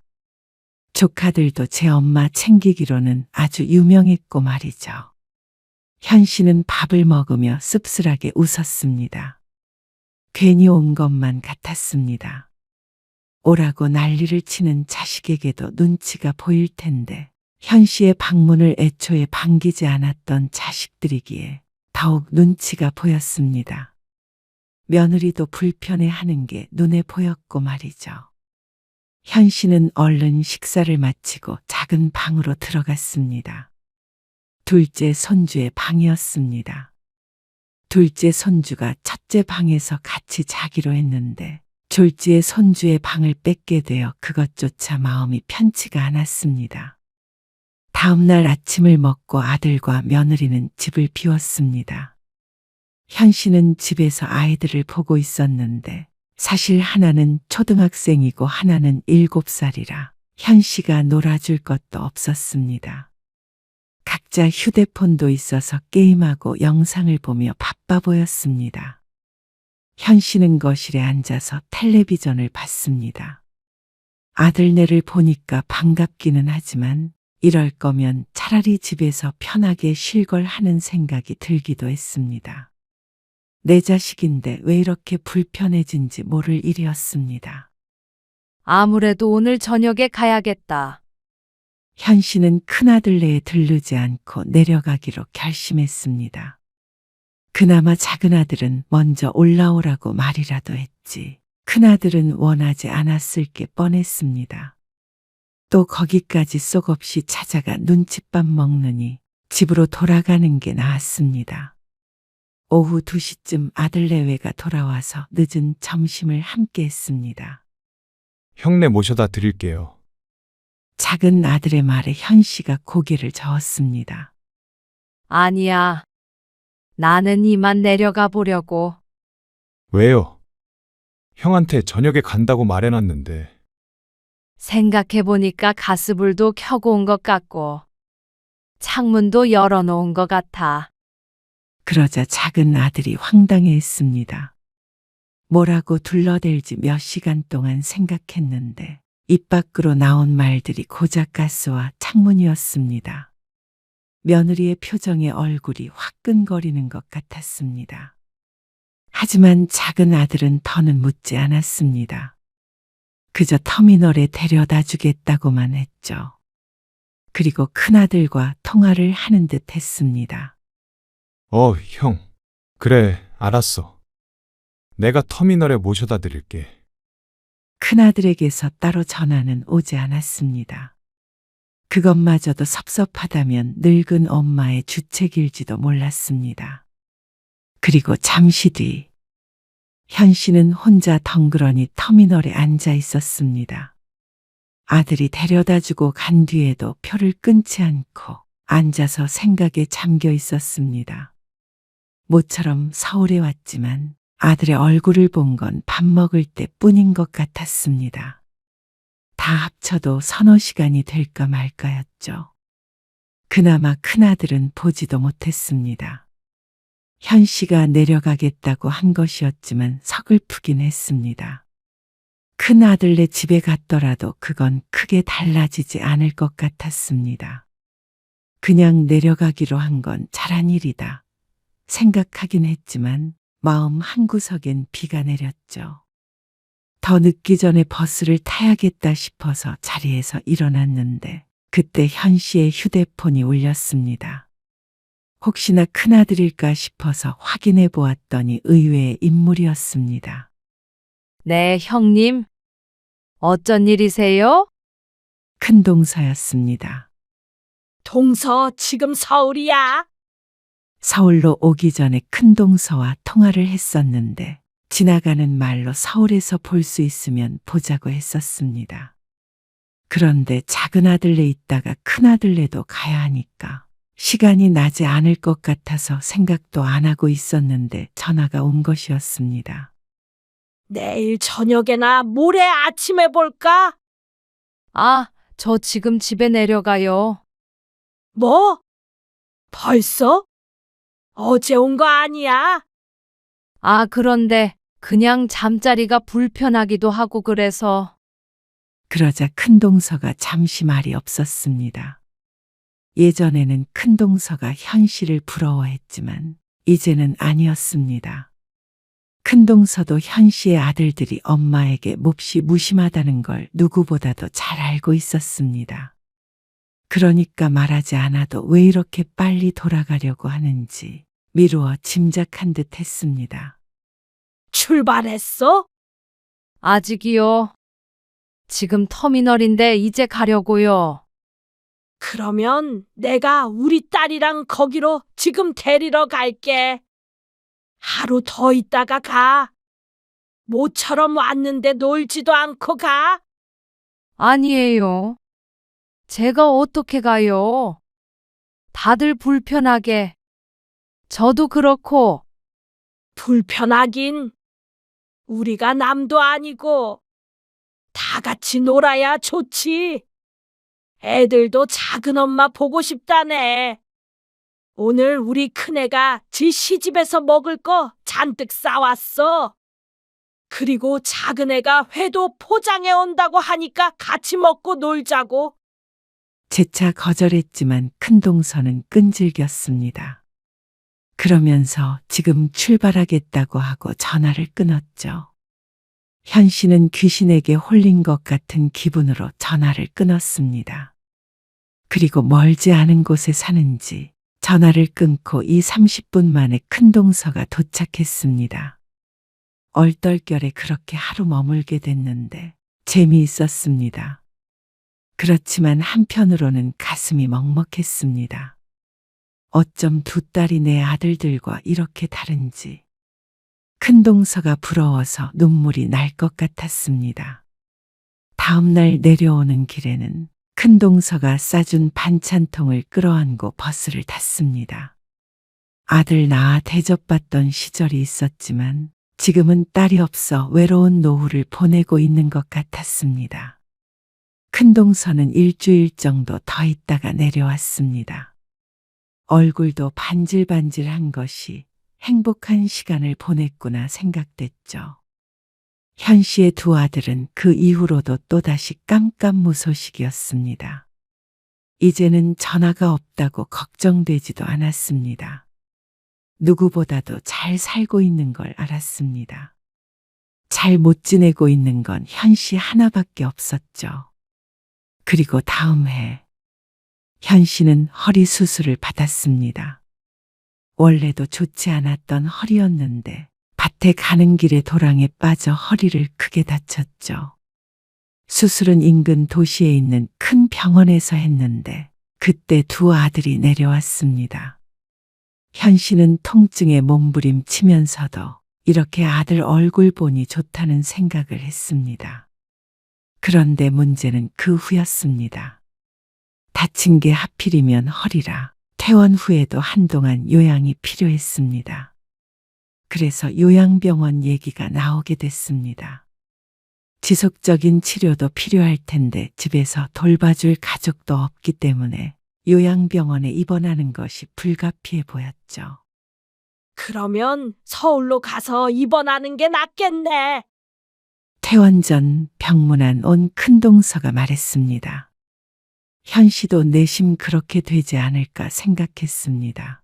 조카들도 제 엄마 챙기기로는 아주 유명했고 말이죠. 현 씨는 밥을 먹으며 씁쓸하게 웃었습니다. 괜히 온 것만 같았습니다. 오라고 난리를 치는 자식에게도 눈치가 보일 텐데 현 씨의 방문을 애초에 반기지 않았던 자식들이기에 더욱 눈치가 보였습니다. 며느리도 불편해하는 게 눈에 보였고 말이죠. 현 씨는 얼른 식사를 마치고 작은 방으로 들어갔습니다. 둘째 손주의 방이었습니다. 둘째 손주가 첫째 방에서 같이 자기로 했는데 졸지에 손주의 방을 뺏게 되어 그것조차 마음이 편치가 않았습니다. 다음 날 아침을 먹고 아들과 며느리는 집을 비웠습니다. 현 씨는 집에서 아이들을 보고 있었는데 사실 하나는 초등학생이고 하나는 7살이라 현 씨가 놀아줄 것도 없었습니다. 각자 휴대폰도 있어서 게임하고 영상을 보며 바빠 보였습니다. 현 씨는 거실에 앉아서 텔레비전을 봤습니다. 아들네를 보니까 반갑기는 하지만 이럴 거면 차라리 집에서 편하게 쉴 걸 하는 생각이 들기도 했습니다. 내 자식인데 왜 이렇게 불편해진지 모를 일이었습니다. 아무래도 오늘 저녁에 가야겠다. 현 씨는 큰아들네에 들르지 않고 내려가기로 결심했습니다. 그나마 작은아들은 먼저 올라오라고 말이라도 했지. 큰아들은 원하지 않았을 게 뻔했습니다. 또 거기까지 쏙없이 찾아가 눈칫밥 먹느니 집으로 돌아가는 게 나았습니다. 오후 2시쯤 아들 내외가 돌아와서 늦은 점심을 함께 했습니다. 형네 모셔다 드릴게요. 작은 아들의 말에 현 씨가 고개를 저었습니다. 아니야. 나는 이만 내려가 보려고. 왜요? 형한테 저녁에 간다고 말해놨는데 생각해보니까 가스불도 켜고 온 것 같고, 창문도 열어놓은 것 같아. 그러자 작은 아들이 황당해했습니다. 뭐라고 둘러댈지 몇 시간 동안 생각했는데 입 밖으로 나온 말들이 고작 가스와 창문이었습니다. 며느리의 표정에 얼굴이 화끈거리는 것 같았습니다. 하지만 작은 아들은 더는 묻지 않았습니다. 그저 터미널에 데려다 주겠다고만 했죠. 그리고 큰아들과 통화를 하는 듯 했습니다. 형. 그래, 알았어. 내가 터미널에 모셔다 드릴게. 큰아들에게서 따로 전화는 오지 않았습니다. 그것마저도 섭섭하다면 늙은 엄마의 주책일지도 몰랐습니다. 그리고 잠시 뒤, 현 씨는 혼자 덩그러니 터미널에 앉아 있었습니다. 아들이 데려다 주고 간 뒤에도 표를 끊지 않고 앉아서 생각에 잠겨 있었습니다. 모처럼 서울에 왔지만 아들의 얼굴을 본 건 밥 먹을 때뿐인 것 같았습니다. 다 합쳐도 서너 시간이 될까 말까였죠. 그나마 큰아들은 보지도 못했습니다. 현 씨가 내려가겠다고 한 것이었지만 서글프긴 했습니다. 큰아들네 집에 갔더라도 그건 크게 달라지지 않을 것 같았습니다. 그냥 내려가기로 한 건 잘한 일이다 생각하긴 했지만 마음 한구석엔 비가 내렸죠. 더 늦기 전에 버스를 타야겠다 싶어서 자리에서 일어났는데 그때 현 씨의 휴대폰이 울렸습니다. 혹시나 큰아들일까 싶어서 확인해 보았더니 의외의 인물이었습니다. 네, 형님. 어쩐 일이세요? 큰동서였습니다. 동서 지금 서울이야. 서울로 오기 전에 큰동서와 통화를 했었는데 지나가는 말로 서울에서 볼 수 있으면 보자고 했었습니다. 그런데 작은 아들네 있다가 큰 아들네도 가야 하니까 시간이 나지 않을 것 같아서 생각도 안 하고 있었는데 전화가 온 것이었습니다. 내일 저녁에나 모레 아침에 볼까? 아, 저 지금 집에 내려가요. 뭐? 벌써? 어제 온 거 아니야? 아, 그런데 그냥 잠자리가 불편하기도 하고 그래서. 그러자 큰동서가 잠시 말이 없었습니다. 예전에는 큰동서가 현 씨를 부러워했지만 이제는 아니었습니다. 큰동서도 현 씨의 아들들이 엄마에게 몹시 무심하다는 걸 누구보다도 잘 알고 있었습니다. 그러니까 말하지 않아도 왜 이렇게 빨리 돌아가려고 하는지 미루어 짐작한 듯 했습니다. 출발했어? 아직이요. 지금 터미널인데 이제 가려고요. 그러면 내가 우리 딸이랑 거기로 지금 데리러 갈게. 하루 더 있다가 가. 모처럼 왔는데 놀지도 않고 가. 아니에요. 제가 어떻게 가요? 다들 불편하게. 저도 그렇고. 불편하긴. 우리가 남도 아니고 다 같이 놀아야 좋지. 애들도 작은 엄마 보고 싶다네. 오늘 우리 큰애가 지 시집에서 먹을 거 잔뜩 싸왔어. 그리고 작은애가 회도 포장해 온다고 하니까 같이 먹고 놀자고. 재차 거절했지만 큰동서는 끈질겼습니다. 그러면서 지금 출발하겠다고 하고 전화를 끊었죠. 현 씨는 귀신에게 홀린 것 같은 기분으로 전화를 끊었습니다. 그리고 멀지 않은 곳에 사는지 전화를 끊고 30분 만에 큰동서가 도착했습니다. 얼떨결에 그렇게 하루 머물게 됐는데 재미있었습니다. 그렇지만 한편으로는 가슴이 먹먹했습니다. 어쩜 두 딸이 내 아들들과 이렇게 다른지. 큰동서가 부러워서 눈물이 날 것 같았습니다. 다음 날 내려오는 길에는 큰동서가 싸준 반찬통을 끌어안고 버스를 탔습니다. 아들 낳아 대접받던 시절이 있었지만 지금은 딸이 없어 외로운 노후를 보내고 있는 것 같았습니다. 큰동서는 일주일 정도 더 있다가 내려왔습니다. 얼굴도 반질반질한 것이 행복한 시간을 보냈구나 생각됐죠. 현 씨의 두 아들은 그 이후로도 또다시 깜깜무소식이었습니다. 이제는 전화가 없다고 걱정되지도 않았습니다. 누구보다도 잘 살고 있는 걸 알았습니다. 잘 못 지내고 있는 건 현 씨 하나밖에 없었죠. 그리고 다음 해, 현 씨는 허리 수술을 받았습니다. 원래도 좋지 않았던 허리였는데 밭에 가는 길에 도랑에 빠져 허리를 크게 다쳤죠. 수술은 인근 도시에 있는 큰 병원에서 했는데 그때 두 아들이 내려왔습니다. 현 씨는 통증에 몸부림치면서도 이렇게 아들 얼굴 보니 좋다는 생각을 했습니다. 그런데 문제는 그 후였습니다. 다친 게 하필이면 허리라 퇴원 후에도 한동안 요양이 필요했습니다. 그래서 요양병원 얘기가 나오게 됐습니다. 지속적인 치료도 필요할 텐데 집에서 돌봐줄 가족도 없기 때문에 요양병원에 입원하는 것이 불가피해 보였죠. 그러면 서울로 가서 입원하는 게 낫겠네. 퇴원 전 병문안 온 큰동서가 말했습니다. 현 씨도 내심 그렇게 되지 않을까 생각했습니다.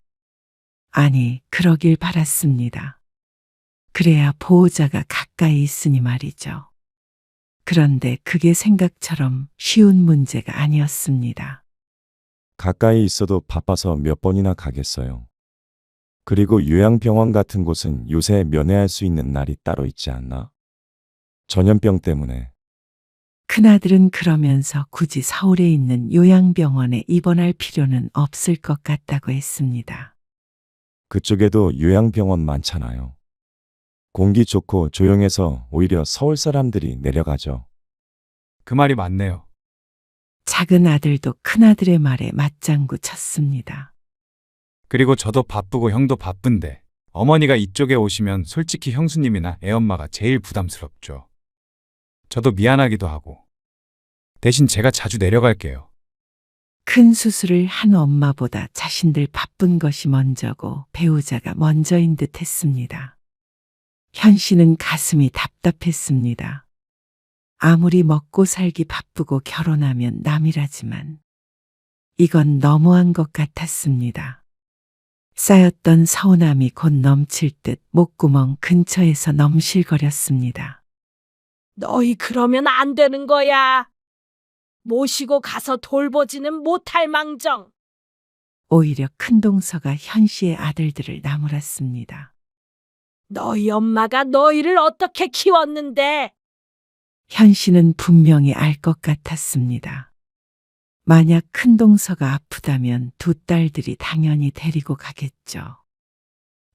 아니, 그러길 바랐습니다. 그래야 보호자가 가까이 있으니 말이죠. 그런데 그게 생각처럼 쉬운 문제가 아니었습니다. 가까이 있어도 바빠서 몇 번이나 가겠어요. 그리고 요양병원 같은 곳은 요새 면회할 수 있는 날이 따로 있지 않나? 전염병 때문에. 큰아들은 그러면서 굳이 서울에 있는 요양병원에 입원할 필요는 없을 것 같다고 했습니다. 그쪽에도 요양병원 많잖아요. 공기 좋고 조용해서 오히려 서울 사람들이 내려가죠. 그 말이 맞네요. 작은 아들도 큰아들의 말에 맞장구 쳤습니다. 그리고 저도 바쁘고 형도 바쁜데 어머니가 이쪽에 오시면 솔직히 형수님이나 애엄마가 제일 부담스럽죠. 저도 미안하기도 하고. 대신 제가 자주 내려갈게요. 큰 수술을 한 엄마보다 자신들 바쁜 것이 먼저고 배우자가 먼저인 듯 했습니다. 현 씨는 가슴이 답답했습니다. 아무리 먹고 살기 바쁘고 결혼하면 남이라지만 이건 너무한 것 같았습니다. 쌓였던 서운함이 곧 넘칠 듯 목구멍 근처에서 넘실거렸습니다. 너희 그러면 안 되는 거야. 모시고 가서 돌보지는 못할 망정. 오히려 큰동서가 현 씨의 아들들을 나무랐습니다. 너희 엄마가 너희를 어떻게 키웠는데. 현 씨는 분명히 알 것 같았습니다. 만약 큰동서가 아프다면 두 딸들이 당연히 데리고 가겠죠.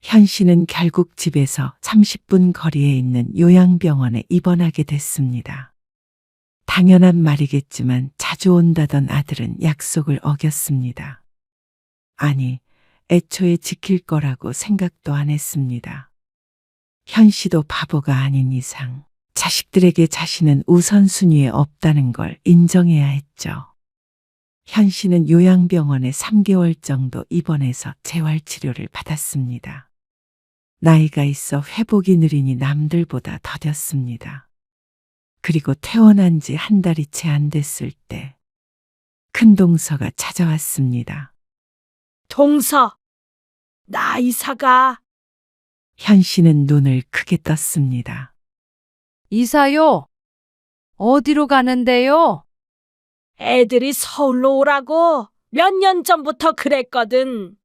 현 씨는 결국 집에서 30분 거리에 있는 요양병원에 입원하게 됐습니다. 당연한 말이겠지만 자주 온다던 아들은 약속을 어겼습니다. 아니, 애초에 지킬 거라고 생각도 안 했습니다. 현 씨도 바보가 아닌 이상 자식들에게 자신은 우선순위에 없다는 걸 인정해야 했죠. 현 씨는 요양병원에 3개월 정도 입원해서 재활치료를 받았습니다. 나이가 있어 회복이 느리니 남들보다 더뎠습니다. 그리고 퇴원한 지 한 달이 채 안 됐을 때 큰동서가 찾아왔습니다. 동서, 나 이사가. 현 씨는 눈을 크게 떴습니다. 이사요? 어디로 가는데요? 애들이 서울로 오라고 몇 년 전부터 그랬거든.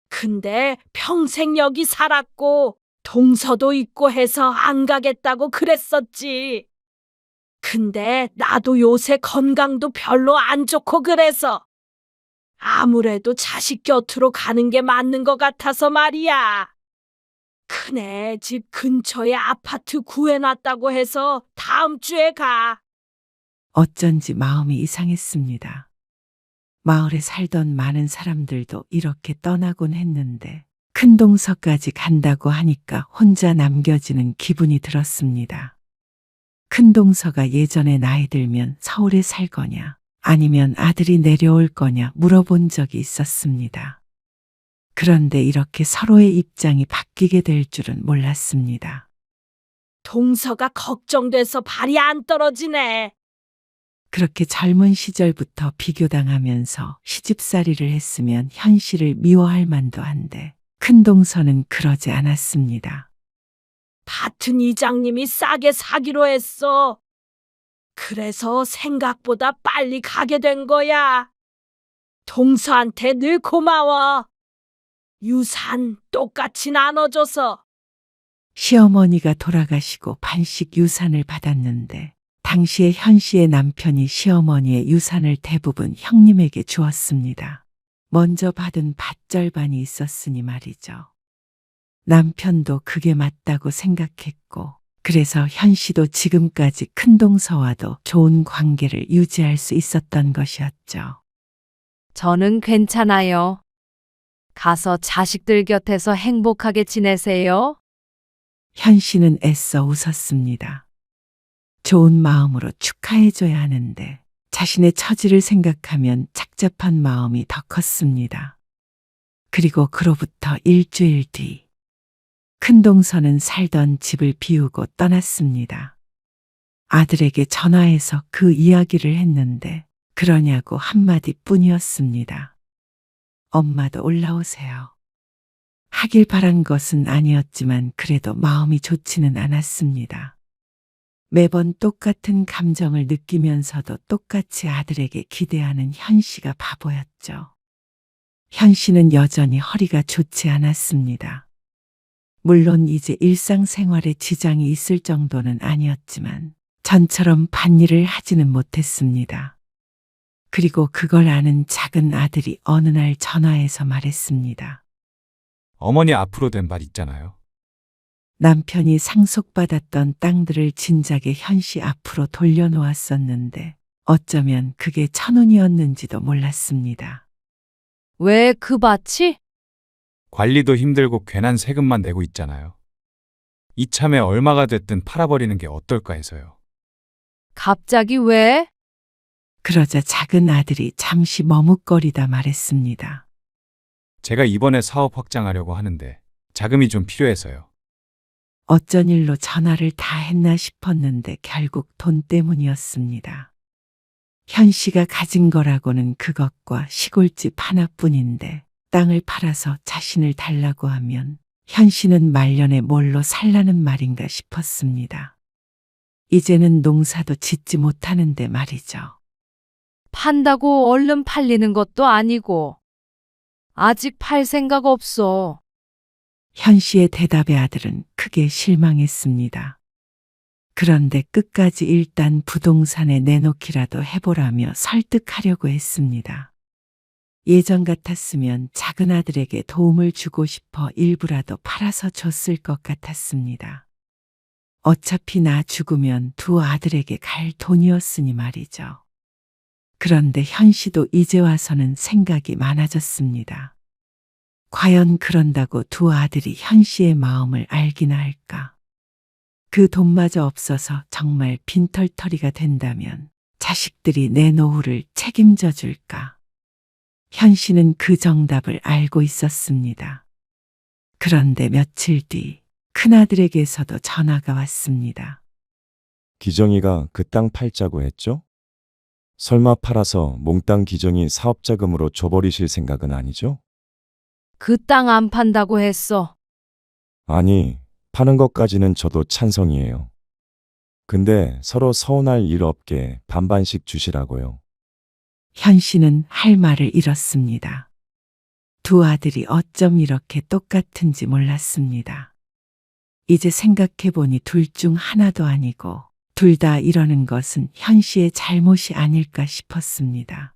근데 평생 여기 살았고 동서도 있고 해서 안 가겠다고 그랬었지. 근데 나도 요새 건강도 별로 안 좋고 그래서 아무래도 자식 곁으로 가는 게 맞는 것 같아서 말이야. 큰애 집 근처에 아파트 구해놨다고 해서 다음 주에 가. 어쩐지 마음이 이상했습니다. 마을에 살던 많은 사람들도 이렇게 떠나곤 했는데 큰 동서까지 간다고 하니까 혼자 남겨지는 기분이 들었습니다. 큰 동서가 예전에 나이 들면 서울에 살 거냐 아니면 아들이 내려올 거냐 물어본 적이 있었습니다. 그런데 이렇게 서로의 입장이 바뀌게 될 줄은 몰랐습니다. 동서가 걱정돼서 발이 안 떨어지네. 그렇게 젊은 시절부터 비교당하면서 시집살이를 했으면 현실을 미워할 만도 한데 큰 동서는 그러지 않았습니다. 밭은 이장님이 싸게 사기로 했어. 그래서 생각보다 빨리 가게 된 거야. 동서한테 늘 고마워. 유산 똑같이 나눠줘서. 시어머니가 돌아가시고 반씩 유산을 받았는데 당시에 현 씨의 남편이 시어머니의 유산을 대부분 형님에게 주었습니다. 먼저 받은 밭 절반이 있었으니 말이죠. 남편도 그게 맞다고 생각했고 그래서 현 씨도 지금까지 큰 동서와도 좋은 관계를 유지할 수 있었던 것이었죠. 저는 괜찮아요. 가서 자식들 곁에서 행복하게 지내세요. 현 씨는 애써 웃었습니다. 좋은 마음으로 축하해줘야 하는데 자신의 처지를 생각하면 착잡한 마음이 더 컸습니다. 그리고 그로부터 일주일 뒤 큰 동서는 살던 집을 비우고 떠났습니다. 아들에게 전화해서 그 이야기를 했는데 그러냐고 한마디 뿐이었습니다. 엄마도 올라오세요. 하길 바란 것은 아니었지만 그래도 마음이 좋지는 않았습니다. 매번 똑같은 감정을 느끼면서도 똑같이 아들에게 기대하는 현 씨가 바보였죠. 현 씨는 여전히 허리가 좋지 않았습니다. 물론 이제 일상생활에 지장이 있을 정도는 아니었지만 전처럼 밭일을 하지는 못했습니다. 그리고 그걸 아는 작은 아들이 어느 날 전화해서 말했습니다. 어머니 앞으로 된 말 있잖아요. 남편이 상속받았던 땅들을 진작에 현 씨 앞으로 돌려놓았었는데 어쩌면 그게 천운이었는지도 몰랐습니다. 왜 그 밭이? 관리도 힘들고 괜한 세금만 내고 있잖아요. 이참에 얼마가 됐든 팔아버리는 게 어떨까 해서요. 갑자기 왜? 그러자 작은 아들이 잠시 머뭇거리다 말했습니다. 제가 이번에 사업 확장하려고 하는데 자금이 좀 필요해서요. 어쩐 일로 전화를 다 했나 싶었는데 결국 돈 때문이었습니다. 현 씨가 가진 거라고는 그것과 시골집 하나뿐인데 땅을 팔아서 자신을 달라고 하면 현 씨는 말년에 뭘로 살라는 말인가 싶었습니다. 이제는 농사도 짓지 못하는데 말이죠. 판다고 얼른 팔리는 것도 아니고. 아직 팔 생각 없어. 현 씨의 대답에 아들은 크게 실망했습니다. 그런데 끝까지 일단 부동산에 내놓기라도 해보라며 설득하려고 했습니다. 예전 같았으면 작은 아들에게 도움을 주고 싶어 일부라도 팔아서 줬을 것 같았습니다. 어차피 나 죽으면 두 아들에게 갈 돈이었으니 말이죠. 그런데 현 씨도 이제 와서는 생각이 많아졌습니다. 과연 그런다고 두 아들이 현 씨의 마음을 알기나 할까? 그 돈마저 없어서 정말 빈털터리가 된다면 자식들이 내 노후를 책임져 줄까? 현 씨는 그 정답을 알고 있었습니다. 그런데 며칠 뒤 큰아들에게서도 전화가 왔습니다. 기정이가 그 땅 팔자고 했죠? 설마 팔아서 몽땅 기정이 사업자금으로 줘버리실 생각은 아니죠? 그 땅 안 판다고 했어. 아니, 파는 것까지는 저도 찬성이에요. 근데 서로 서운할 일 없게 반반씩 주시라고요. 현 씨는 할 말을 잃었습니다. 두 아들이 어쩜 이렇게 똑같은지 몰랐습니다. 이제 생각해보니 둘 중 하나도 아니고 둘 다 이러는 것은 현 씨의 잘못이 아닐까 싶었습니다.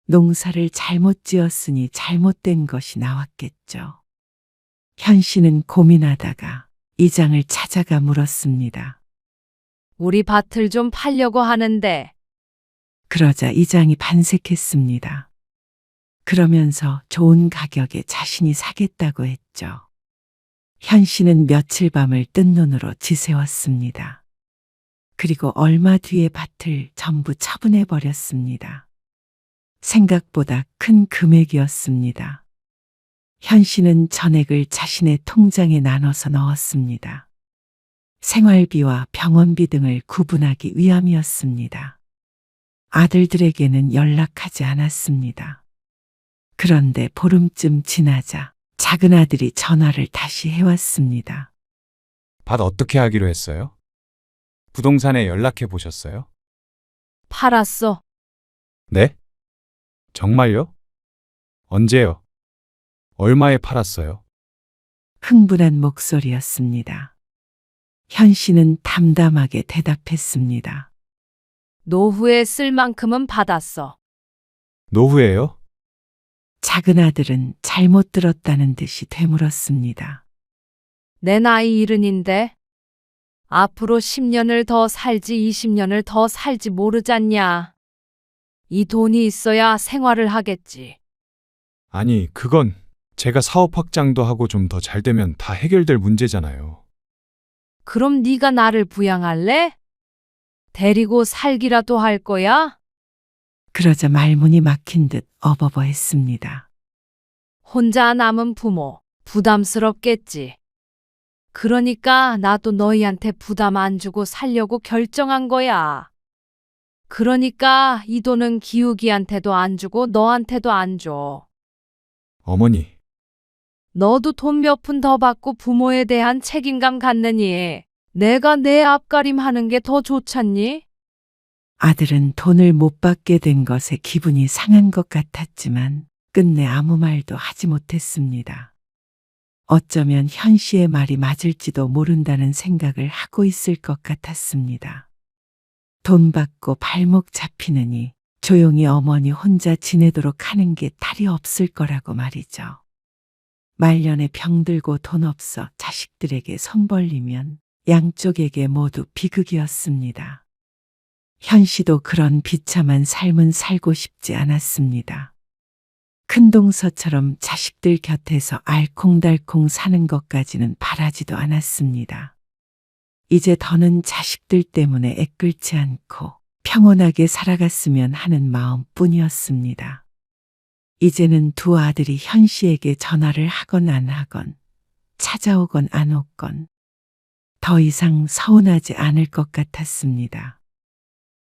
농사를 잘못 지었으니 잘못된 것이 나왔겠죠. 현 씨는 고민하다가 이장을 찾아가 물었습니다. 우리 밭을 좀 팔려고 하는데. 그러자 이장이 반색했습니다. 그러면서 좋은 가격에 자신이 사겠다고 했죠. 현 씨는 며칠 밤을 뜬 눈으로 지새웠습니다. 그리고 얼마 뒤에 밭을 전부 처분해 버렸습니다. 생각보다 큰 금액이었습니다. 현 씨는 전액을 자신의 통장에 나눠서 넣었습니다. 생활비와 병원비 등을 구분하기 위함이었습니다. 아들들에게는 연락하지 않았습니다. 그런데 보름쯤 지나자 작은 아들이 전화를 다시 해왔습니다. 밭 어떻게 하기로 했어요? 부동산에 연락해 보셨어요? 팔았어. 네? 정말요? 언제요? 얼마에 팔았어요? 흥분한 목소리였습니다. 현 씨는 담담하게 대답했습니다. 노후에 쓸 만큼은 받았어. 노후에요? 작은 아들은 잘못 들었다는 듯이 되물었습니다. 내 나이 70인데 앞으로 10년을 더 살지 20년을 더 살지 모르잖냐. 이 돈이 있어야 생활을 하겠지. 아니, 그건 제가 사업 확장도 하고 좀 더 잘 되면 다 해결될 문제잖아요. 그럼 네가 나를 부양할래? 데리고 살기라도 할 거야? 그러자 말문이 막힌 듯 어버버했습니다. 혼자 남은 부모 부담스럽겠지. 그러니까 나도 너희한테 부담 안 주고 살려고 결정한 거야. 그러니까 이 돈은 기욱이한테도 안 주고 너한테도 안 줘. 어머니, 너도 돈 몇 푼 더 받고 부모에 대한 책임감 갖느니 내가 내 앞가림 하는 게 더 좋잖니? 아들은 돈을 못 받게 된 것에 기분이 상한 것 같았지만 끝내 아무 말도 하지 못했습니다. 어쩌면 현 씨의 말이 맞을지도 모른다는 생각을 하고 있을 것 같았습니다. 돈 받고 발목 잡히느니 조용히 어머니 혼자 지내도록 하는 게 탈이 없을 거라고 말이죠. 말년에 병들고 돈 없어 자식들에게 손 벌리면 양쪽에게 모두 비극이었습니다. 현 씨도 그런 비참한 삶은 살고 싶지 않았습니다. 큰 동서처럼 자식들 곁에서 알콩달콩 사는 것까지는 바라지도 않았습니다. 이제 더는 자식들 때문에 애끓지 않고 평온하게 살아갔으면 하는 마음뿐이었습니다. 이제는 두 아들이 현 씨에게 전화를 하건 안 하건, 찾아오건 안 오건 더 이상 서운하지 않을 것 같았습니다.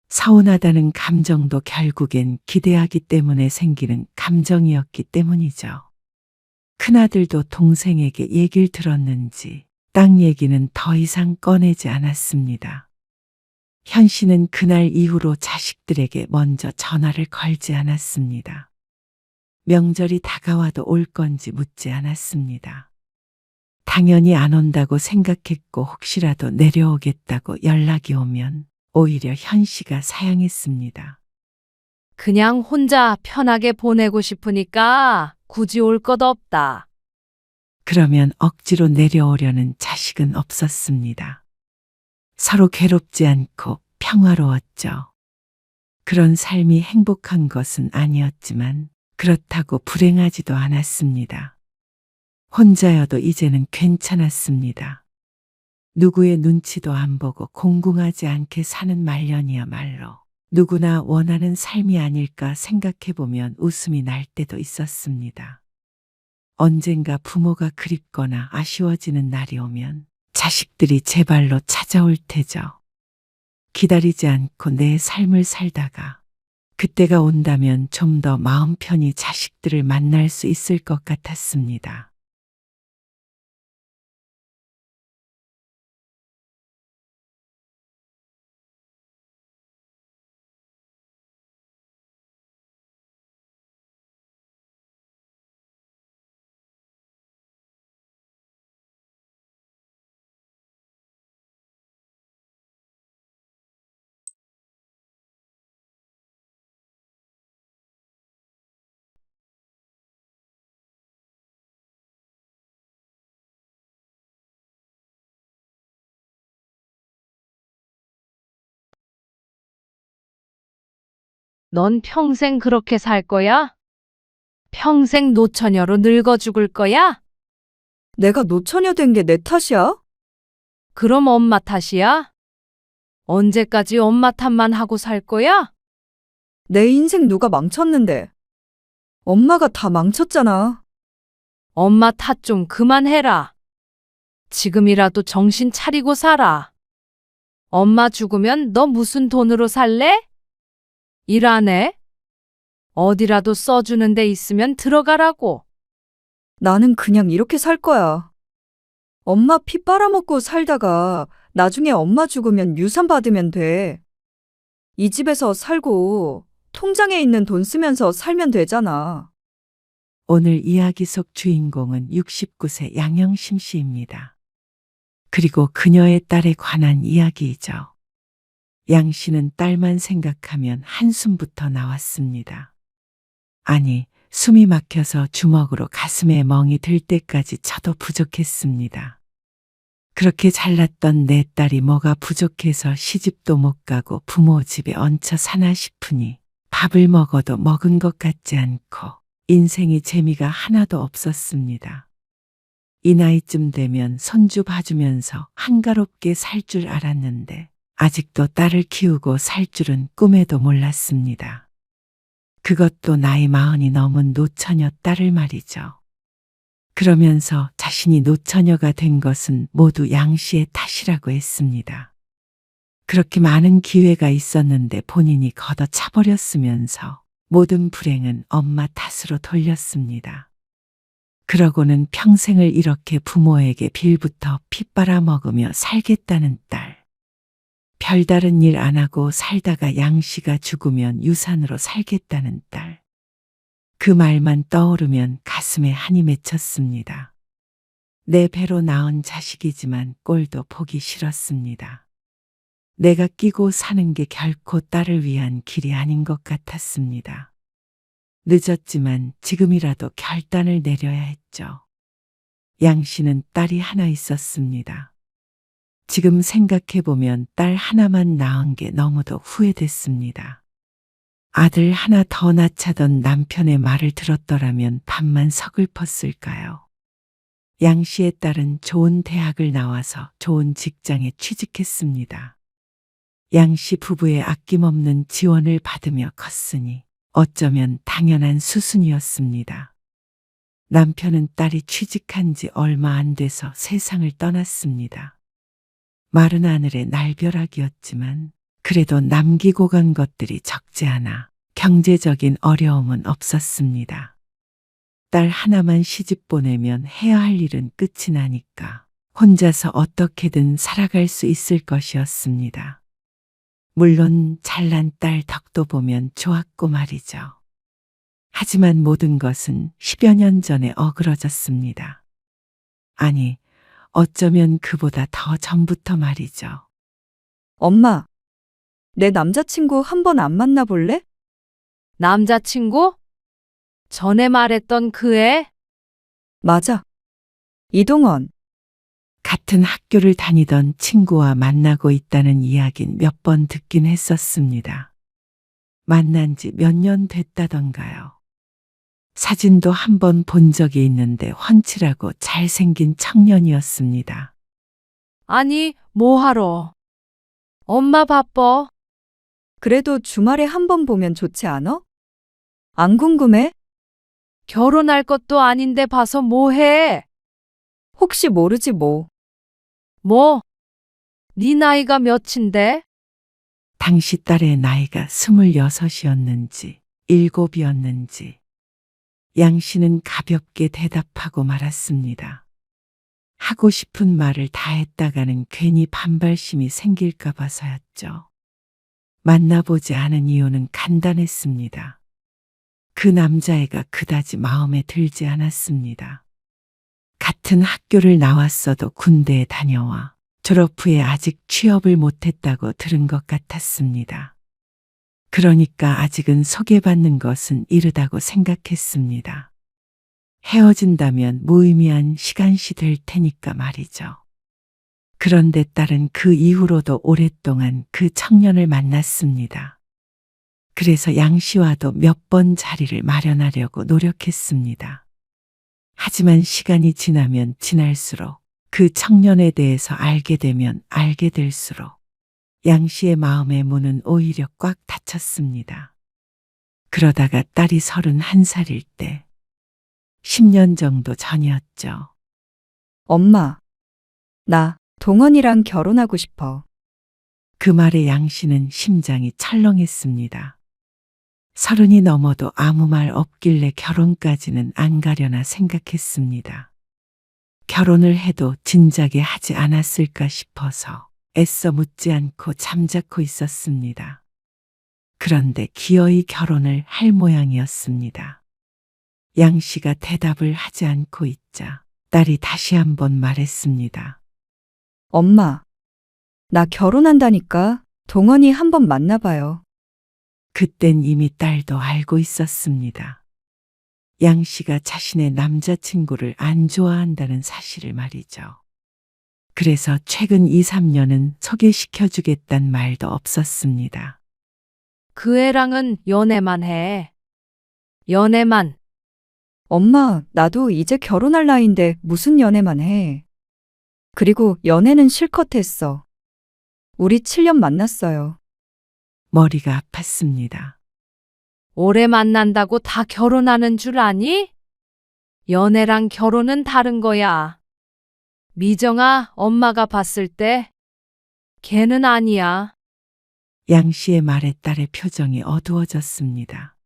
서운하다는 감정도 결국엔 기대하기 때문에 생기는 감정이었기 때문이죠. 큰아들도 동생에게 얘기를 들었는지 땅 얘기는 더 이상 꺼내지 않았습니다. 현 씨는 그날 이후로 자식들에게 먼저 전화를 걸지 않았습니다. 명절이 다가와도 올 건지 묻지 않았습니다. 당연히 안 온다고 생각했고 혹시라도 내려오겠다고 연락이 오면 오히려 현 씨가 사양했습니다. 그냥 혼자 편하게 보내고 싶으니까 굳이 올 것 없다. 그러면 억지로 내려오려는 자식은 없었습니다. 서로 괴롭지 않고 평화로웠죠. 그런 삶이 행복한 것은 아니었지만 그렇다고 불행하지도 않았습니다. 혼자여도 이제는 괜찮았습니다. 누구의 눈치도 안 보고 공공하지 않게 사는 말년이야말로 누구나 원하는 삶이 아닐까 생각해보면 웃음이 날 때도 있었습니다. 언젠가 부모가 그립거나 아쉬워지는 날이 오면 자식들이 제 발로 찾아올 테죠. 기다리지 않고 내 삶을 살다가 그때가 온다면 좀 더 마음 편히 자식들을 만날 수 있을 것 같았습니다. 넌 평생 그렇게 살 거야? 평생 노처녀로 늙어 죽을 거야? 내가 노처녀 된 게 내 탓이야? 그럼 엄마 탓이야? 언제까지 엄마 탓만 하고 살 거야? 내 인생 누가 망쳤는데? 엄마가 다 망쳤잖아. 엄마 탓 좀 그만해라. 지금이라도 정신 차리고 살아. 엄마 죽으면 너 무슨 돈으로 살래? 일 안 해? 어디라도 써주는 데 있으면 들어가라고. 나는 그냥 이렇게 살 거야. 엄마 피 빨아먹고 살다가 나중에 엄마 죽으면 유산 받으면 돼. 이 집에서 살고 통장에 있는 돈 쓰면서 살면 되잖아. 오늘 이야기 속 주인공은 69세 양영심 씨입니다. 그리고 그녀의 딸에 관한 이야기이죠. 양 씨는 딸만 생각하면 한숨부터 나왔습니다. 아니, 숨이 막혀서 주먹으로 가슴에 멍이 들 때까지 쳐도 부족했습니다. 그렇게 잘났던 내 딸이 뭐가 부족해서 시집도 못 가고 부모 집에 얹혀 사나 싶으니 밥을 먹어도 먹은 것 같지 않고 인생이 재미가 하나도 없었습니다. 이 나이쯤 되면 손주 봐주면서 한가롭게 살 줄 알았는데 아직도 딸을 키우고 살 줄은 꿈에도 몰랐습니다. 그것도 나이 40이 넘은 노처녀 딸을 말이죠. 그러면서 자신이 노처녀가 된 것은 모두 양 씨의 탓이라고 했습니다. 그렇게 많은 기회가 있었는데 본인이 걷어차버렸으면서 모든 불행은 엄마 탓으로 돌렸습니다. 그러고는 평생을 이렇게 부모에게 빌부터 피 빨아먹으며 살겠다는 딸. 별다른 일 안 하고 살다가 양 씨가 죽으면 유산으로 살겠다는 딸. 그 말만 떠오르면 가슴에 한이 맺혔습니다. 내 배로 낳은 자식이지만 꼴도 보기 싫었습니다. 내가 끼고 사는 게 결코 딸을 위한 길이 아닌 것 같았습니다. 늦었지만 지금이라도 결단을 내려야 했죠. 양 씨는 딸이 하나 있었습니다. 지금 생각해보면 딸 하나만 낳은 게 너무도 후회됐습니다. 아들 하나 더 낳자던 남편의 말을 들었더라면 밤만 서글펐을까요? 양 씨의 딸은 좋은 대학을 나와서 좋은 직장에 취직했습니다. 양 씨 부부의 아낌없는 지원을 받으며 컸으니 어쩌면 당연한 수순이었습니다. 남편은 딸이 취직한 지 얼마 안 돼서 세상을 떠났습니다. 마른 하늘의 날벼락이었지만 그래도 남기고 간 것들이 적지 않아 경제적인 어려움은 없었습니다. 딸 하나만 시집 보내면 해야 할 일은 끝이 나니까 혼자서 어떻게든 살아갈 수 있을 것이었습니다. 물론 잘난 딸 덕도 보면 좋았고 말이죠. 하지만 모든 것은 10여 년 전에 어그러졌습니다. 아니, 어쩌면 그보다 더 전부터 말이죠. 엄마, 내 남자친구 한번 안 만나볼래? 남자친구? 전에 말했던 그 애? 맞아. 이동원. 같은 학교를 다니던 친구와 만나고 있다는 이야긴 몇 번 듣긴 했었습니다. 만난 지 몇 년 됐다던가요. 사진도 한 번 본 적이 있는데 훤칠하고 잘생긴 청년이었습니다. 아니, 뭐하러? 엄마 바빠. 그래도 주말에 한 번 보면 좋지 않아? 안 궁금해? 결혼할 것도 아닌데 봐서 뭐해? 혹시 모르지 뭐. 뭐? 네 나이가 몇인데? 당시 딸의 나이가 26이었는지 7이었는지 양 씨는 가볍게 대답하고 말았습니다. 하고 싶은 말을 다 했다가는 괜히 반발심이 생길까 봐서였죠. 만나보지 않은 이유는 간단했습니다. 그 남자애가 그다지 마음에 들지 않았습니다. 같은 학교를 나왔어도 군대에 다녀와 졸업 후에 아직 취업을 못했다고 들은 것 같았습니다. 그러니까 아직은 소개받는 것은 이르다고 생각했습니다. 헤어진다면 무의미한 시간시 될 테니까 말이죠. 그런데 딸은 그 이후로도 오랫동안 그 청년을 만났습니다. 그래서 양 씨와도 몇 번 자리를 마련하려고 노력했습니다. 하지만 시간이 지나면 지날수록 그 청년에 대해서 알게 되면 알게 될수록 양 씨의 마음의 문은 오히려 꽉 닫혔습니다. 그러다가 딸이 31살일 때 10년 정도 전이었죠. 엄마, 나 동원이랑 결혼하고 싶어. 그 말에 양 씨는 심장이 철렁했습니다. 30이 넘어도 아무 말 없길래 결혼까지는 안 가려나 생각했습니다. 결혼을 해도 진작에 하지 않았을까 싶어서 애써 묻지 않고 잠자코 있었습니다. 그런데 기어이 결혼을 할 모양이었습니다. 양 씨가 대답을 하지 않고 있자 딸이 다시 한번 말했습니다. 엄마, 나 결혼한다니까 동원이 한번 만나봐요. 그땐 이미 딸도 알고 있었습니다. 양 씨가 자신의 남자친구를 안 좋아한다는 사실을 말이죠. 그래서 최근 2, 3년은 소개시켜주겠단 말도 없었습니다. 그 애랑은 연애만 해. 연애만. 엄마, 나도 이제 결혼할 나이인데 무슨 연애만 해. 그리고 연애는 실컷 했어. 우리 7년 만났어요. 머리가 아팠습니다. 오래 만난다고 다 결혼하는 줄 아니? 연애랑 결혼은 다른 거야. 미정아, 엄마가 봤을 때 걔는 아니야. 양 씨의 말에 딸의 표정이 어두워졌습니다.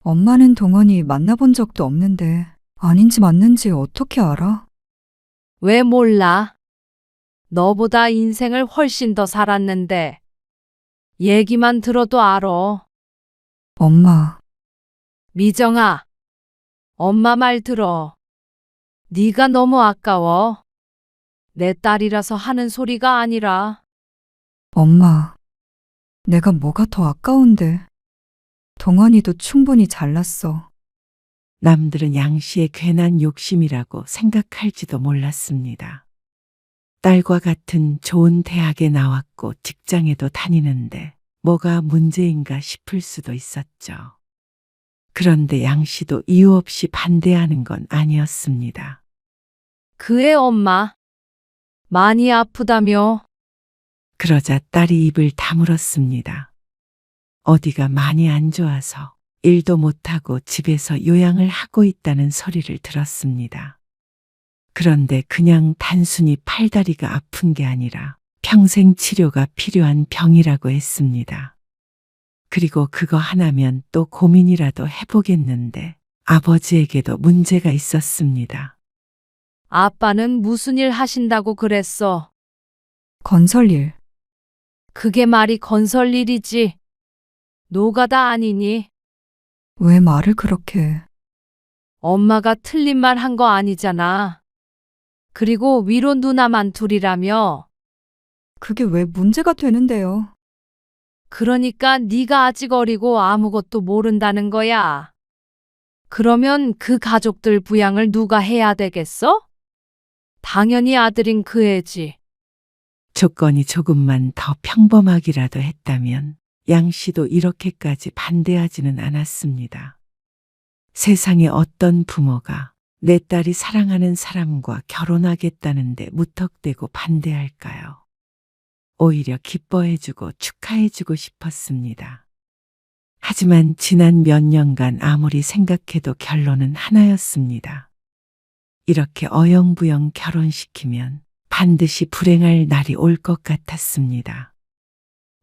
엄마는 동원이 만나본 적도 없는데 아닌지 맞는지 어떻게 알아? 왜 몰라? 너보다 인생을 훨씬 더 살았는데 얘기만 들어도 알아. 엄마, 미정아, 엄마 말 들어. 네가 너무 아까워. 내 딸이라서 하는 소리가 아니라. 엄마, 내가 뭐가 더 아까운데. 동원이도 충분히 잘났어. 남들은 양 씨의 괜한 욕심이라고 생각할지도 몰랐습니다. 딸과 같은 좋은 대학에 나왔고 직장에도 다니는데 뭐가 문제인가 싶을 수도 있었죠. 그런데 양 씨도 이유 없이 반대하는 건 아니었습니다. 그의 엄마 많이 아프다며. 그러자 딸이 입을 다물었습니다. 어디가 많이 안 좋아서 일도 못하고 집에서 요양을 하고 있다는 소리를 들었습니다. 그런데 그냥 단순히 팔다리가 아픈 게 아니라 평생 치료가 필요한 병이라고 했습니다. 그리고 그거 하나면 또 고민이라도 해보겠는데 아버지에게도 문제가 있었습니다. 아빠는 무슨 일 하신다고 그랬어? 건설일. 그게 말이 건설 일이지. 노가다 아니니? 왜 말을 그렇게 해? 엄마가 틀린 말 한 거 아니잖아. 그리고 위로 누나만 둘이라며. 그게 왜 문제가 되는데요? 그러니까 네가 아직 어리고 아무것도 모른다는 거야. 그러면 그 가족들 부양을 누가 해야 되겠어? 당연히 아들인 그 애지. 조건이 조금만 더 평범하기라도 했다면 양 씨도 이렇게까지 반대하지는 않았습니다. 세상에 어떤 부모가 내 딸이 사랑하는 사람과 결혼하겠다는데 무턱대고 반대할까요? 오히려 기뻐해주고 축하해주고 싶었습니다. 하지만 지난 몇 년간 아무리 생각해도 결론은 하나였습니다. 이렇게 어영부영 결혼시키면 반드시 불행할 날이 올 것 같았습니다.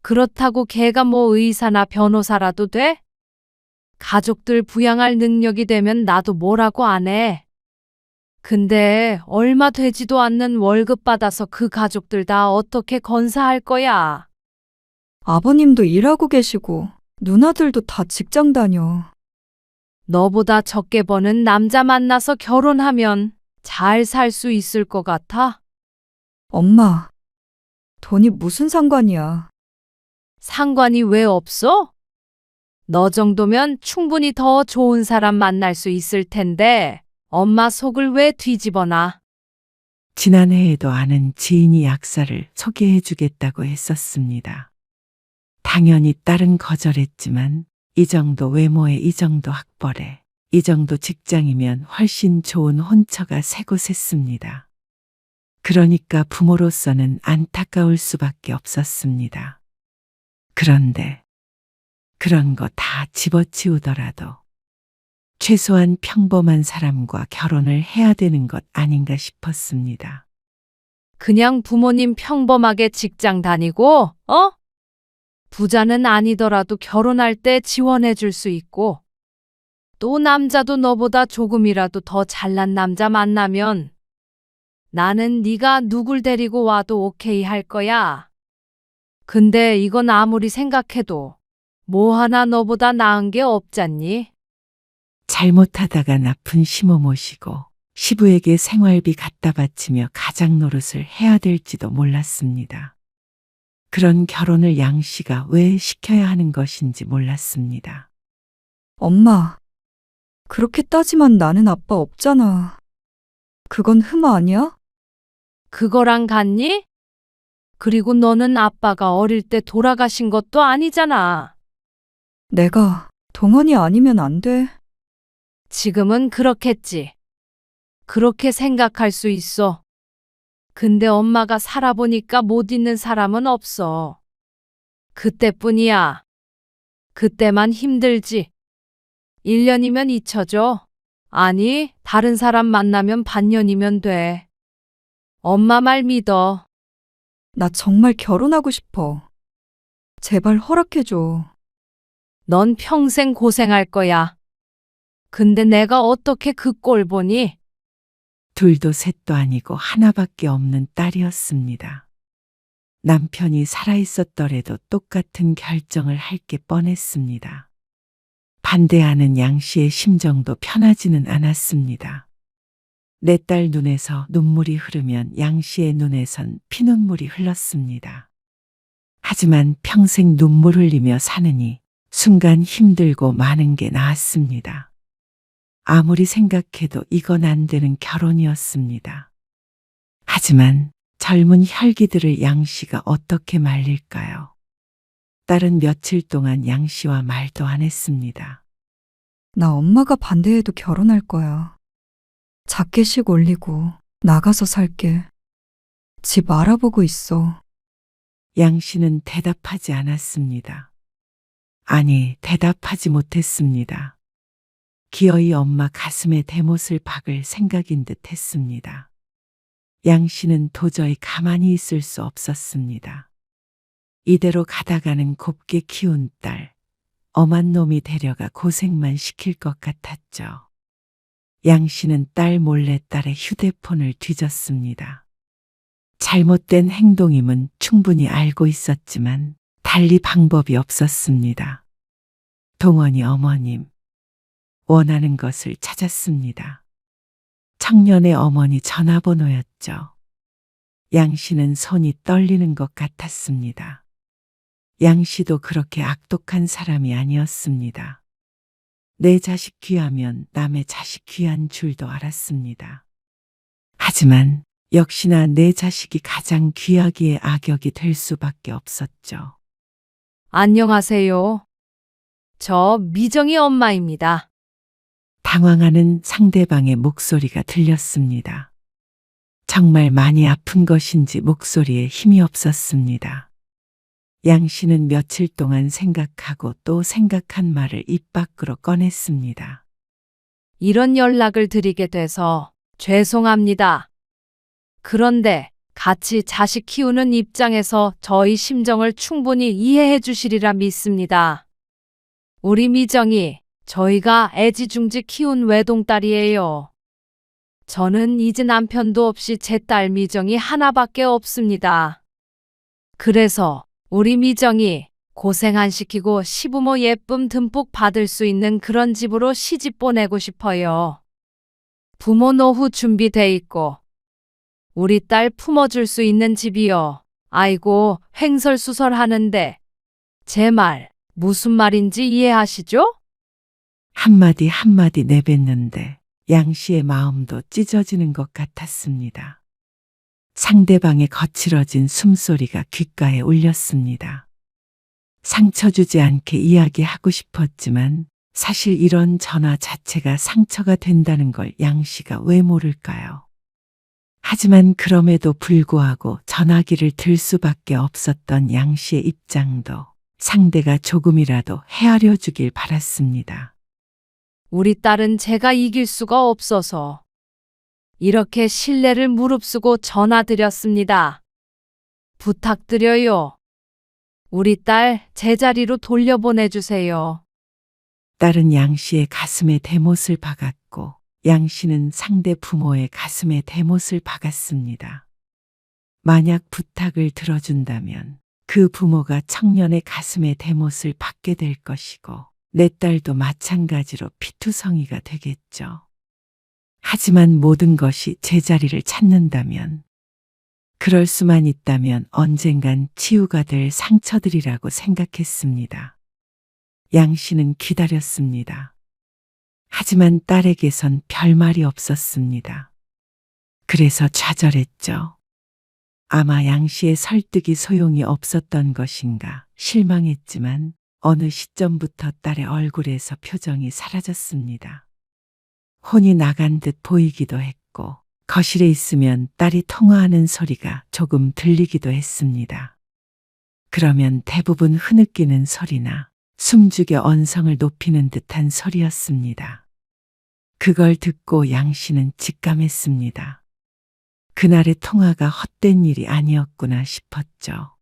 그렇다고 걔가 뭐 의사나 변호사라도 돼? 가족들 부양할 능력이 되면 나도 뭐라고 안 해. 근데 얼마 되지도 않는 월급 받아서 그 가족들 다 어떻게 건사할 거야? 아버님도 일하고 계시고 누나들도 다 직장 다녀. 너보다 적게 버는 남자 만나서 결혼하면 잘 살 수 있을 것 같아? 엄마, 돈이 무슨 상관이야. 상관이 왜 없어? 너 정도면 충분히 더 좋은 사람 만날 수 있을 텐데 엄마 속을 왜 뒤집어놔? 지난해에도 아는 지인이 약사를 소개해 주겠다고 했었습니다. 당연히 딸은 거절했지만 이 정도 외모에 이 정도 학벌에 이 정도 직장이면 훨씬 좋은 혼처가 새곳했습니다. 그러니까 부모로서는 안타까울 수밖에 없었습니다. 그런데 그런 거 다 집어치우더라도 최소한 평범한 사람과 결혼을 해야 되는 것 아닌가 싶었습니다. 그냥 부모님 평범하게 직장 다니고, 부자는 아니더라도 결혼할 때 지원해 줄 수 있고, 또 남자도 너보다 조금이라도 더 잘난 남자 만나면 나는 네가 누굴 데리고 와도 오케이 할 거야. 근데 이건 아무리 생각해도 뭐 하나 너보다 나은 게 없잖니? 잘못하다가 나쁜 시모 모시고 시부에게 생활비 갖다 바치며 가장 노릇을 해야 될지도 몰랐습니다. 그런 결혼을 양 씨가 왜 시켜야 하는 것인지 몰랐습니다. 엄마, 그렇게 따지면 나는 아빠 없잖아. 그건 흠 아니야? 그거랑 같니? 그리고 너는 아빠가 어릴 때 돌아가신 것도 아니잖아. 내가 동원이 아니면 안 돼. 지금은 그렇겠지. 그렇게 생각할 수 있어. 근데 엄마가 살아보니까 못 잊는 사람은 없어. 그때뿐이야. 그때만 힘들지. 1년이면 잊혀져. 아니, 다른 사람 만나면 반년이면 돼. 엄마 말 믿어. 나 정말 결혼하고 싶어. 제발 허락해줘. 넌 평생 고생할 거야. 근데 내가 어떻게 그 꼴 보니? 둘도 셋도 아니고 하나밖에 없는 딸이었습니다. 남편이 살아있었더라도 똑같은 결정을 할 게 뻔했습니다. 반대하는 양 씨의 심정도 편하지는 않았습니다. 내 딸 눈에서 눈물이 흐르면 양 씨의 눈에선 피눈물이 흘렀습니다. 하지만 평생 눈물 흘리며 사느니 순간 힘들고 많은 게 나았습니다. 아무리 생각해도 이건 안 되는 결혼이었습니다. 하지만 젊은 혈기들을 양 씨가 어떻게 말릴까요? 딸은 며칠 동안 양 씨와 말도 안 했습니다. 나 엄마가 반대해도 결혼할 거야. 자켓식 올리고 나가서 살게. 집 알아보고 있어. 양 씨는 대답하지 않았습니다. 아니, 대답하지 못했습니다. 기어이 엄마 가슴에 대못을 박을 생각인 듯 했습니다. 양 씨는 도저히 가만히 있을 수 없었습니다. 이대로 가다가는 곱게 키운 딸, 엄한 놈이 데려가 고생만 시킬 것 같았죠. 양 씨는 딸 몰래 딸의 휴대폰을 뒤졌습니다. 잘못된 행동임은 충분히 알고 있었지만 달리 방법이 없었습니다. 동원이 어머님, 원하는 것을 찾았습니다. 청년의 어머니 전화번호였죠. 양 씨는 손이 떨리는 것 같았습니다. 양 씨도 그렇게 악독한 사람이 아니었습니다. 내 자식 귀하면 남의 자식 귀한 줄도 알았습니다. 하지만 역시나 내 자식이 가장 귀하기에 악역이 될 수밖에 없었죠. 안녕하세요. 저 미정이 엄마입니다. 당황하는 상대방의 목소리가 들렸습니다. 정말 많이 아픈 것인지 목소리에 힘이 없었습니다. 양 씨는 며칠 동안 생각하고 또 생각한 말을 입 밖으로 꺼냈습니다. 이런 연락을 드리게 돼서 죄송합니다. 그런데 같이 자식 키우는 입장에서 저희 심정을 충분히 이해해 주시리라 믿습니다. 우리 미정이 저희가 애지중지 키운 외동딸이에요. 저는 이제 남편도 없이 제 딸 미정이 하나밖에 없습니다. 그래서 우리 미정이 고생 안 시키고 시부모 예쁨 듬뿍 받을 수 있는 그런 집으로 시집 보내고 싶어요. 부모 노후 준비돼 있고 우리 딸 품어줄 수 있는 집이요. 아이고, 횡설수설하는데 제 말 무슨 말인지 이해하시죠? 한마디 한마디 내뱉는데 양 씨의 마음도 찢어지는 것 같았습니다. 상대방의 거칠어진 숨소리가 귓가에 울렸습니다. 상처 주지 않게 이야기하고 싶었지만 사실 이런 전화 자체가 상처가 된다는 걸 양 씨가 왜 모를까요? 하지만 그럼에도 불구하고 전화기를 들 수밖에 없었던 양 씨의 입장도 상대가 조금이라도 헤아려 주길 바랐습니다. 우리 딸은 제가 이길 수가 없어서 이렇게 신뢰를 무릅쓰고 전화드렸습니다. 부탁드려요. 우리 딸 제자리로 돌려보내주세요. 딸은 양 씨의 가슴에 대못을 박았고 양 씨는 상대 부모의 가슴에 대못을 박았습니다. 만약 부탁을 들어준다면 그 부모가 청년의 가슴에 대못을 박게 될 것이고 내 딸도 마찬가지로 피투성이가 되겠죠. 하지만 모든 것이 제자리를 찾는다면 그럴 수만 있다면 언젠간 치유가 될 상처들이라고 생각했습니다. 양 씨는 기다렸습니다. 하지만 딸에게선 별말이 없었습니다. 그래서 좌절했죠. 아마 양 씨의 설득이 소용이 없었던 것인가 실망했지만 어느 시점부터 딸의 얼굴에서 표정이 사라졌습니다. 혼이 나간 듯 보이기도 했고 거실에 있으면 딸이 통화하는 소리가 조금 들리기도 했습니다. 그러면 대부분 흐느끼는 소리나 숨죽여 언성을 높이는 듯한 소리였습니다. 그걸 듣고 양 씨는 직감했습니다. 그날의 통화가 헛된 일이 아니었구나 싶었죠.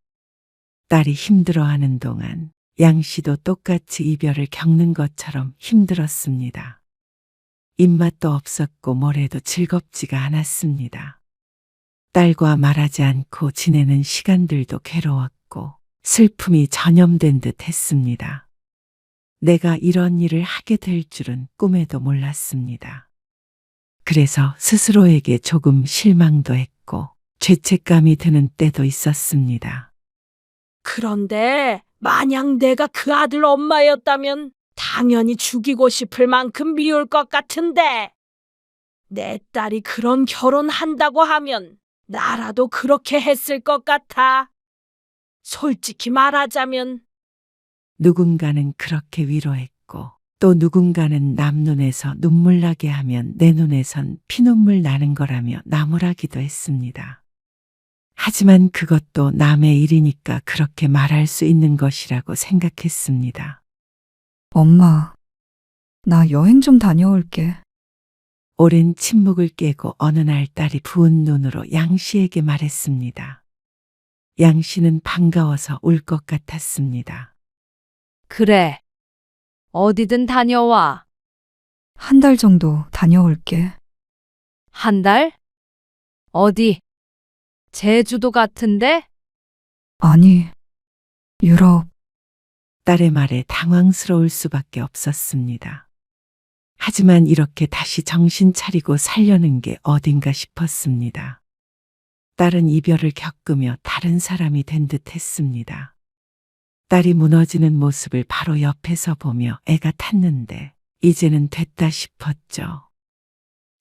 딸이 힘들어하는 동안 양 씨도 똑같이 이별을 겪는 것처럼 힘들었습니다. 입맛도 없었고 뭐래도 즐겁지가 않았습니다. 딸과 말하지 않고 지내는 시간들도 괴로웠고 슬픔이 전염된 듯 했습니다. 내가 이런 일을 하게 될 줄은 꿈에도 몰랐습니다. 그래서 스스로에게 조금 실망도 했고 죄책감이 드는 때도 있었습니다. 그런데 만약 내가 그 아들 엄마였다면 당연히 죽이고 싶을 만큼 미울 것 같은데 내 딸이 그런 결혼한다고 하면 나라도 그렇게 했을 것 같아. 솔직히 말하자면 누군가는 그렇게 위로했고 또 누군가는 남 눈에서 눈물 나게 하면 내 눈에선 피눈물 나는 거라며 나무라기도 했습니다. 하지만 그것도 남의 일이니까 그렇게 말할 수 있는 것이라고 생각했습니다. 엄마, 나 여행 좀 다녀올게. 오랜 침묵을 깨고 어느 날 딸이 부은 눈으로 양 씨에게 말했습니다. 양 씨는 반가워서 울 것 같았습니다. 그래. 어디든 다녀와. 한 달 정도 다녀올게. 한 달? 어디? 제주도 같은데? 아니, 유럽. 딸의 말에 당황스러울 수밖에 없었습니다. 하지만 이렇게 다시 정신 차리고 살려는 게 어딘가 싶었습니다. 딸은 이별을 겪으며 다른 사람이 된 듯 했습니다. 딸이 무너지는 모습을 바로 옆에서 보며 애가 탔는데 이제는 됐다 싶었죠.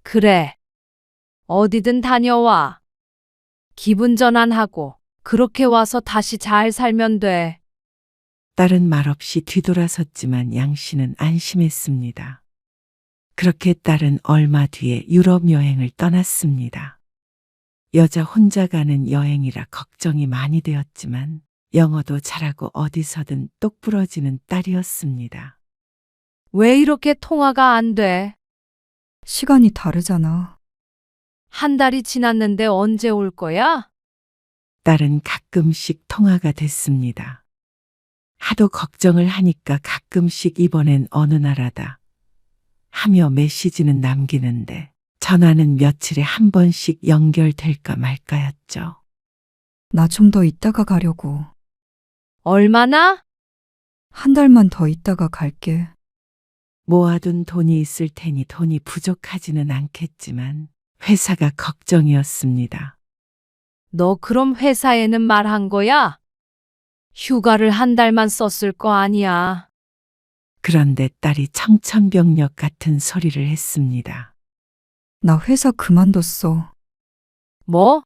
그래. 어디든 다녀와. 기분 전환하고 그렇게 와서 다시 잘 살면 돼. 딸은 말없이 뒤돌아섰지만 양 씨는 안심했습니다. 그렇게 딸은 얼마 뒤에 유럽 여행을 떠났습니다. 여자 혼자 가는 여행이라 걱정이 많이 되었지만 영어도 잘하고 어디서든 똑부러지는 딸이었습니다. 왜 이렇게 통화가 안 돼? 시간이 다르잖아. 한 달이 지났는데 언제 올 거야? 딸은 가끔씩 통화가 됐습니다. 하도 걱정을 하니까 가끔씩 이번엔 어느 나라다 하며 메시지는 남기는데 전화는 며칠에 한 번씩 연결될까 말까였죠. 나 좀 더 있다가 가려고. 얼마나? 한 달만 더 있다가 갈게. 모아둔 돈이 있을 테니 돈이 부족하지는 않겠지만 회사가 걱정이었습니다. 너 그럼 회사에는 말한 거야? 휴가를 한 달만 썼을 거 아니야. 그런데 딸이 청천벽력 같은 소리를 했습니다. 나 회사 그만뒀어. 뭐?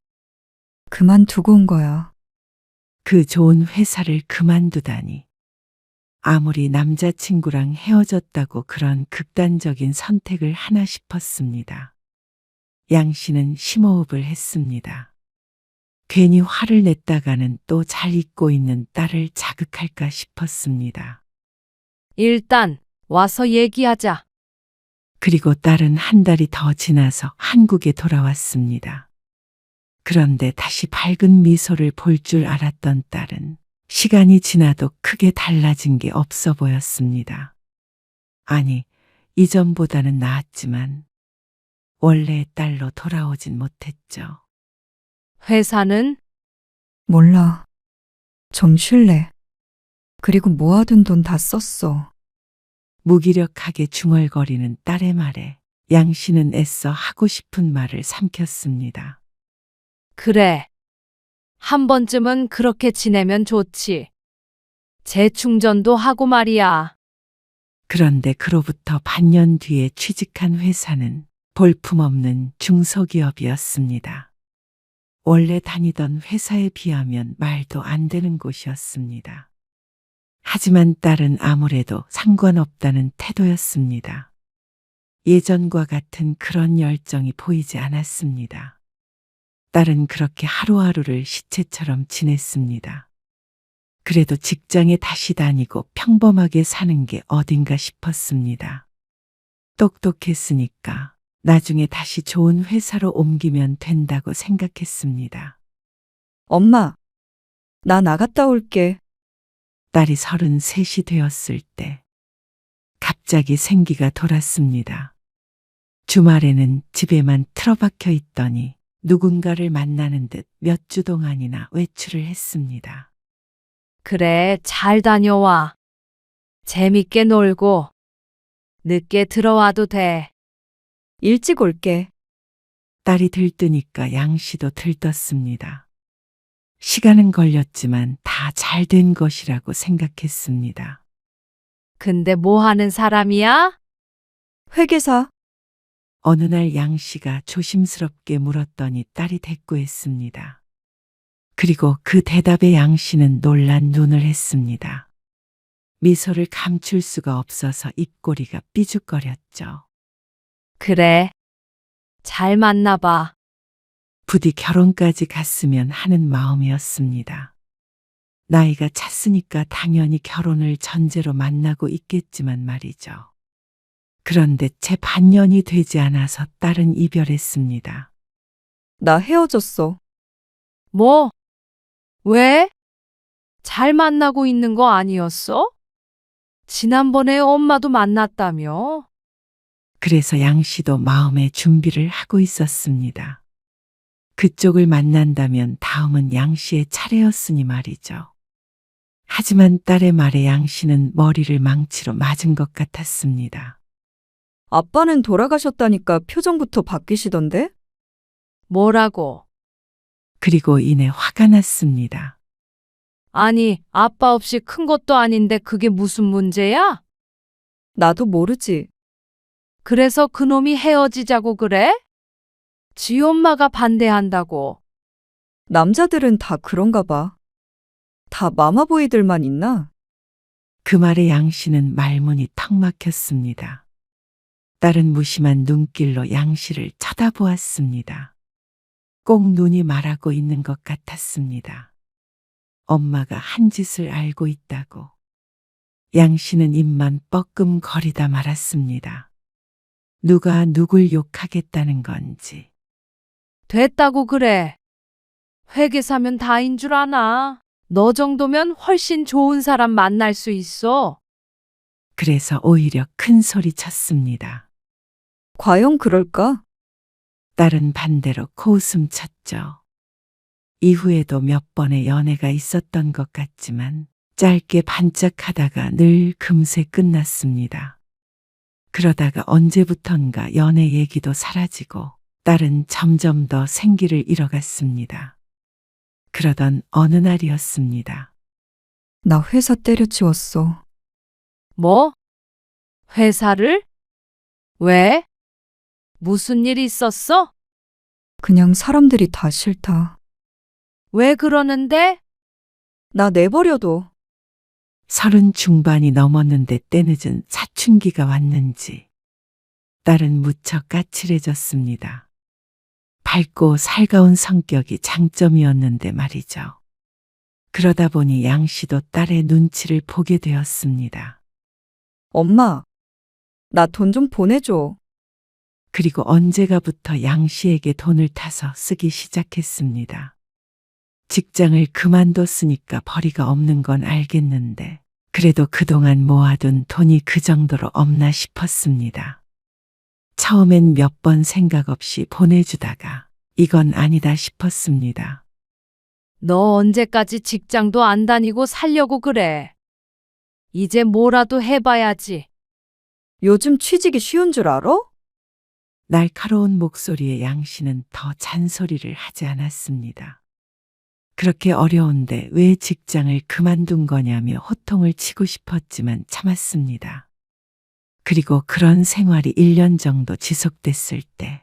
그만두고 온 거야. 그 좋은 회사를 그만두다니 아무리 남자친구랑 헤어졌다고 그런 극단적인 선택을 하나 싶었습니다. 양 씨는 심호흡을 했습니다. 괜히 화를 냈다가는 또 잘 잊고 있는 딸을 자극할까 싶었습니다. 일단 와서 얘기하자. 그리고 딸은 한 달이 더 지나서 한국에 돌아왔습니다. 그런데 다시 밝은 미소를 볼 줄 알았던 딸은 시간이 지나도 크게 달라진 게 없어 보였습니다. 아니, 이전보다는 나았지만 원래의 딸로 돌아오진 못했죠. 회사는? 몰라. 좀 쉴래. 그리고 모아둔 돈 다 썼어. 무기력하게 중얼거리는 딸의 말에 양 씨는 애써 하고 싶은 말을 삼켰습니다. 그래. 한 번쯤은 그렇게 지내면 좋지. 재충전도 하고 말이야. 그런데 그로부터 반년 뒤에 취직한 회사는 볼품없는 중소기업이었습니다. 원래 다니던 회사에 비하면 말도 안 되는 곳이었습니다. 하지만 딸은 아무래도 상관없다는 태도였습니다. 예전과 같은 그런 열정이 보이지 않았습니다. 딸은 그렇게 하루하루를 시체처럼 지냈습니다. 그래도 직장에 다시 다니고 평범하게 사는 게 어딘가 싶었습니다. 똑똑했으니까 나중에 다시 좋은 회사로 옮기면 된다고 생각했습니다. 엄마, 나 나갔다 올게. 딸이 33이 되었을 때 갑자기 생기가 돌았습니다. 주말에는 집에만 틀어박혀 있더니 누군가를 만나는 듯 몇 주 동안이나 외출을 했습니다. 그래, 잘 다녀와. 재밌게 놀고. 늦게 들어와도 돼. 일찍 올게. 딸이 들뜨니까 양 씨도 들떴습니다. 시간은 걸렸지만 다 잘 된 것이라고 생각했습니다. 근데 뭐 하는 사람이야? 회계사. 어느 날 양 씨가 조심스럽게 물었더니 딸이 대꾸했습니다. 그리고 그 대답에 양 씨는 놀란 눈을 했습니다. 미소를 감출 수가 없어서 입꼬리가 삐죽거렸죠. 그래. 잘 만나봐. 부디 결혼까지 갔으면 하는 마음이었습니다. 나이가 찼으니까 당연히 결혼을 전제로 만나고 있겠지만 말이죠. 그런데 채 반년이 되지 않아서 딸은 이별했습니다. 나 헤어졌어. 뭐? 왜? 잘 만나고 있는 거 아니었어? 지난번에 엄마도 만났다며? 그래서 양 씨도 마음의 준비를 하고 있었습니다. 그쪽을 만난다면 다음은 양 씨의 차례였으니 말이죠. 하지만 딸의 말에 양 씨는 머리를 망치로 맞은 것 같았습니다. 아빠는 돌아가셨다니까 표정부터 바뀌시던데? 뭐라고? 그리고 이내 화가 났습니다. 아니, 아빠 없이 큰 것도 아닌데 그게 무슨 문제야? 나도 모르지. 그래서 그놈이 헤어지자고 그래? 지 엄마가 반대한다고. 남자들은 다 그런가 봐. 다 마마보이들만 있나? 그 말에 양 씨는 말문이 턱 막혔습니다. 딸은 무심한 눈길로 양 씨를 쳐다보았습니다. 꼭 눈이 말하고 있는 것 같았습니다. 엄마가 한 짓을 알고 있다고. 양 씨는 입만 뻐끔거리다 말았습니다. 누가 누굴 욕하겠다는 건지. 됐다고 그래. 회계사면 다인 줄 아나. 너 정도면 훨씬 좋은 사람 만날 수 있어. 그래서 오히려 큰 소리 쳤습니다. 과연 그럴까? 딸은 반대로 코웃음 쳤죠. 이후에도 몇 번의 연애가 있었던 것 같지만 짧게 반짝하다가 늘 금세 끝났습니다. 그러다가 언제부턴가 연애 얘기도 사라지고 딸은 점점 더 생기를 잃어갔습니다. 그러던 어느 날이었습니다. 나 회사 때려치웠어. 뭐? 회사를? 왜? 무슨 일 있었어? 그냥 사람들이 다 싫다. 왜 그러는데? 나 내버려둬. 30 중반이 넘었는데 때늦은 사춘기가 왔는지 딸은 무척 까칠해졌습니다. 밝고 살가운 성격이 장점이었는데 말이죠. 그러다 보니 양 씨도 딸의 눈치를 보게 되었습니다. 엄마, 나 돈 좀 보내줘. 그리고 언제가부터 양 씨에게 돈을 타서 쓰기 시작했습니다. 직장을 그만뒀으니까 벌이가 없는 건 알겠는데 그래도 그동안 모아둔 돈이 그 정도로 없나 싶었습니다. 처음엔 몇 번 생각 없이 보내주다가 이건 아니다 싶었습니다. 너 언제까지 직장도 안 다니고 살려고 그래? 이제 뭐라도 해봐야지. 요즘 취직이 쉬운 줄 알아? 날카로운 목소리의 양 씨는 더 잔소리를 하지 않았습니다. 그렇게 어려운데 왜 직장을 그만둔 거냐며 호통을 치고 싶었지만 참았습니다. 그리고 그런 생활이 1년 정도 지속됐을 때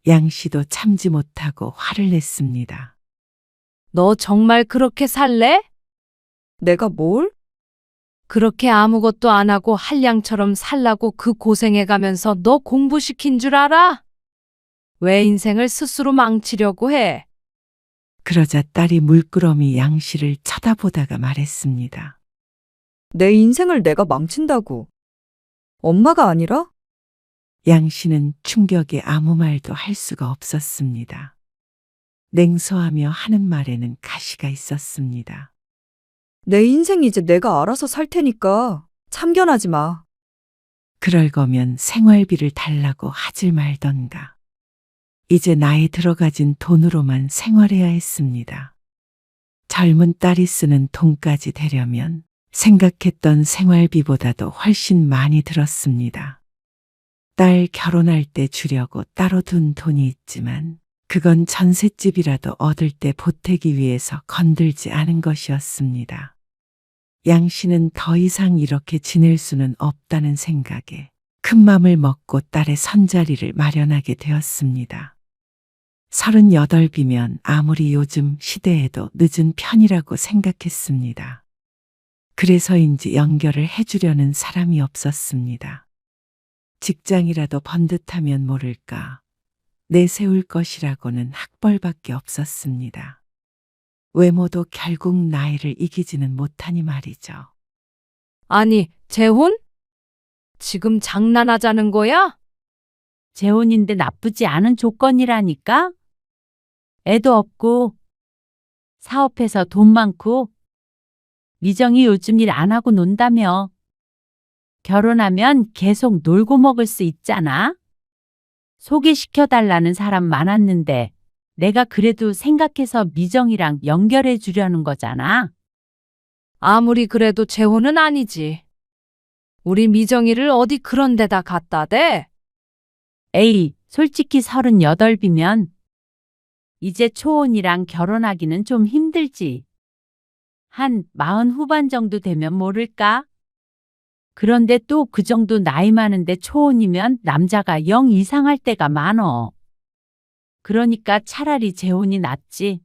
양 씨도 참지 못하고 화를 냈습니다. 너 정말 그렇게 살래? 내가 뭘? 그렇게 아무것도 안 하고 한량처럼 살라고 그 고생해가면서 너 공부시킨 줄 알아? 왜 인생을 스스로 망치려고 해? 그러자 딸이 물끄러미 양 씨를 쳐다보다가 말했습니다. 내 인생을 내가 망친다고. 엄마가 아니라? 양 씨는 충격에 아무 말도 할 수가 없었습니다. 냉소하며 하는 말에는 가시가 있었습니다. 내 인생 이제 내가 알아서 살 테니까 참견하지 마. 그럴 거면 생활비를 달라고 하질 말던가. 이제 나이 들어가진 돈으로만 생활해야 했습니다. 젊은 딸이 쓰는 돈까지 되려면 생각했던 생활비보다도 훨씬 많이 들었습니다. 딸 결혼할 때 주려고 따로 둔 돈이 있지만 그건 전셋집이라도 얻을 때 보태기 위해서 건들지 않은 것이었습니다. 양 씨는 더 이상 이렇게 지낼 수는 없다는 생각에 큰 맘을 먹고 딸의 선자리를 마련하게 되었습니다. 38이면 아무리 요즘 시대에도 늦은 편이라고 생각했습니다. 그래서인지 연결을 해주려는 사람이 없었습니다. 직장이라도 번듯하면 모를까 내세울 것이라고는 학벌밖에 없었습니다. 외모도 결국 나이를 이기지는 못하니 말이죠. 아니, 재혼? 지금 장난하자는 거야? 재혼인데 나쁘지 않은 조건이라니까? 애도 없고 사업해서 돈 많고 미정이 요즘 일 안 하고 논다며. 결혼하면 계속 놀고 먹을 수 있잖아. 소개시켜달라는 사람 많았는데 내가 그래도 생각해서 미정이랑 연결해 주려는 거잖아. 아무리 그래도 재혼은 아니지. 우리 미정이를 어디 그런 데다 갖다 대? 에이, 솔직히 38이면 이제 초혼이랑 결혼하기는 좀 힘들지. 한 40 후반 정도 되면 모를까? 그런데 또 그 정도 나이 많은데 초혼이면 남자가 영 이상할 때가 많어. 그러니까 차라리 재혼이 낫지.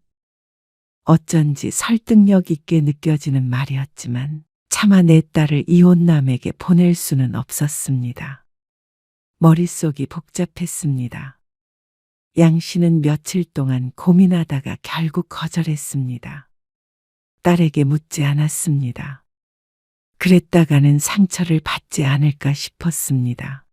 어쩐지 설득력 있게 느껴지는 말이었지만 차마 내 딸을 이혼남에게 보낼 수는 없었습니다. 머릿속이 복잡했습니다. 양 씨는 며칠 동안 고민하다가 결국 거절했습니다. 딸에게 묻지 않았습니다. 그랬다가는 상처를 받지 않을까 싶었습니다.